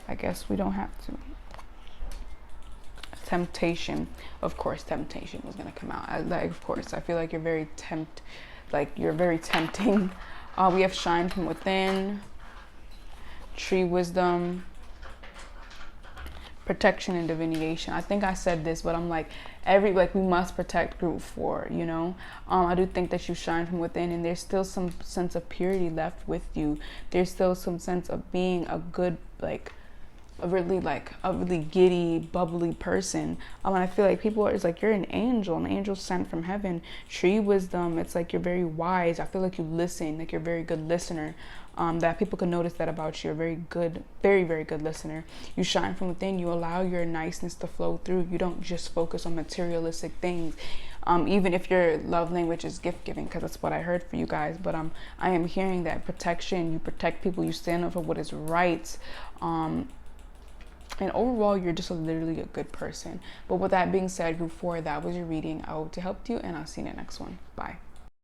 I guess we don't have to. Temptation. Of course, temptation was gonna come out. Of course, I feel like you're very tempting. We have shine from within, tree wisdom, protection, and divination. I think I said this, but I'm like, we must protect group 4, you know. I do think that you shine from within, and there's still some sense of purity left with you. There's still some sense of being a good, a really giddy, bubbly person. And I feel like it's like you're an angel sent from heaven. Tree wisdom, it's like you're very wise. I feel like you listen, like you're a very good listener. That people can notice that about you. You're a very good, very, very good listener. You shine from within. You allow your niceness to flow through. You don't just focus on materialistic things. Even if your love language is gift giving, because that's what I heard for you guys. But I am hearing that protection. You protect people. You stand up for what is right. And overall, you're just literally a good person. But with that being said, group 4, that was your reading. I hope to help you, and I'll see you in the next one. Bye.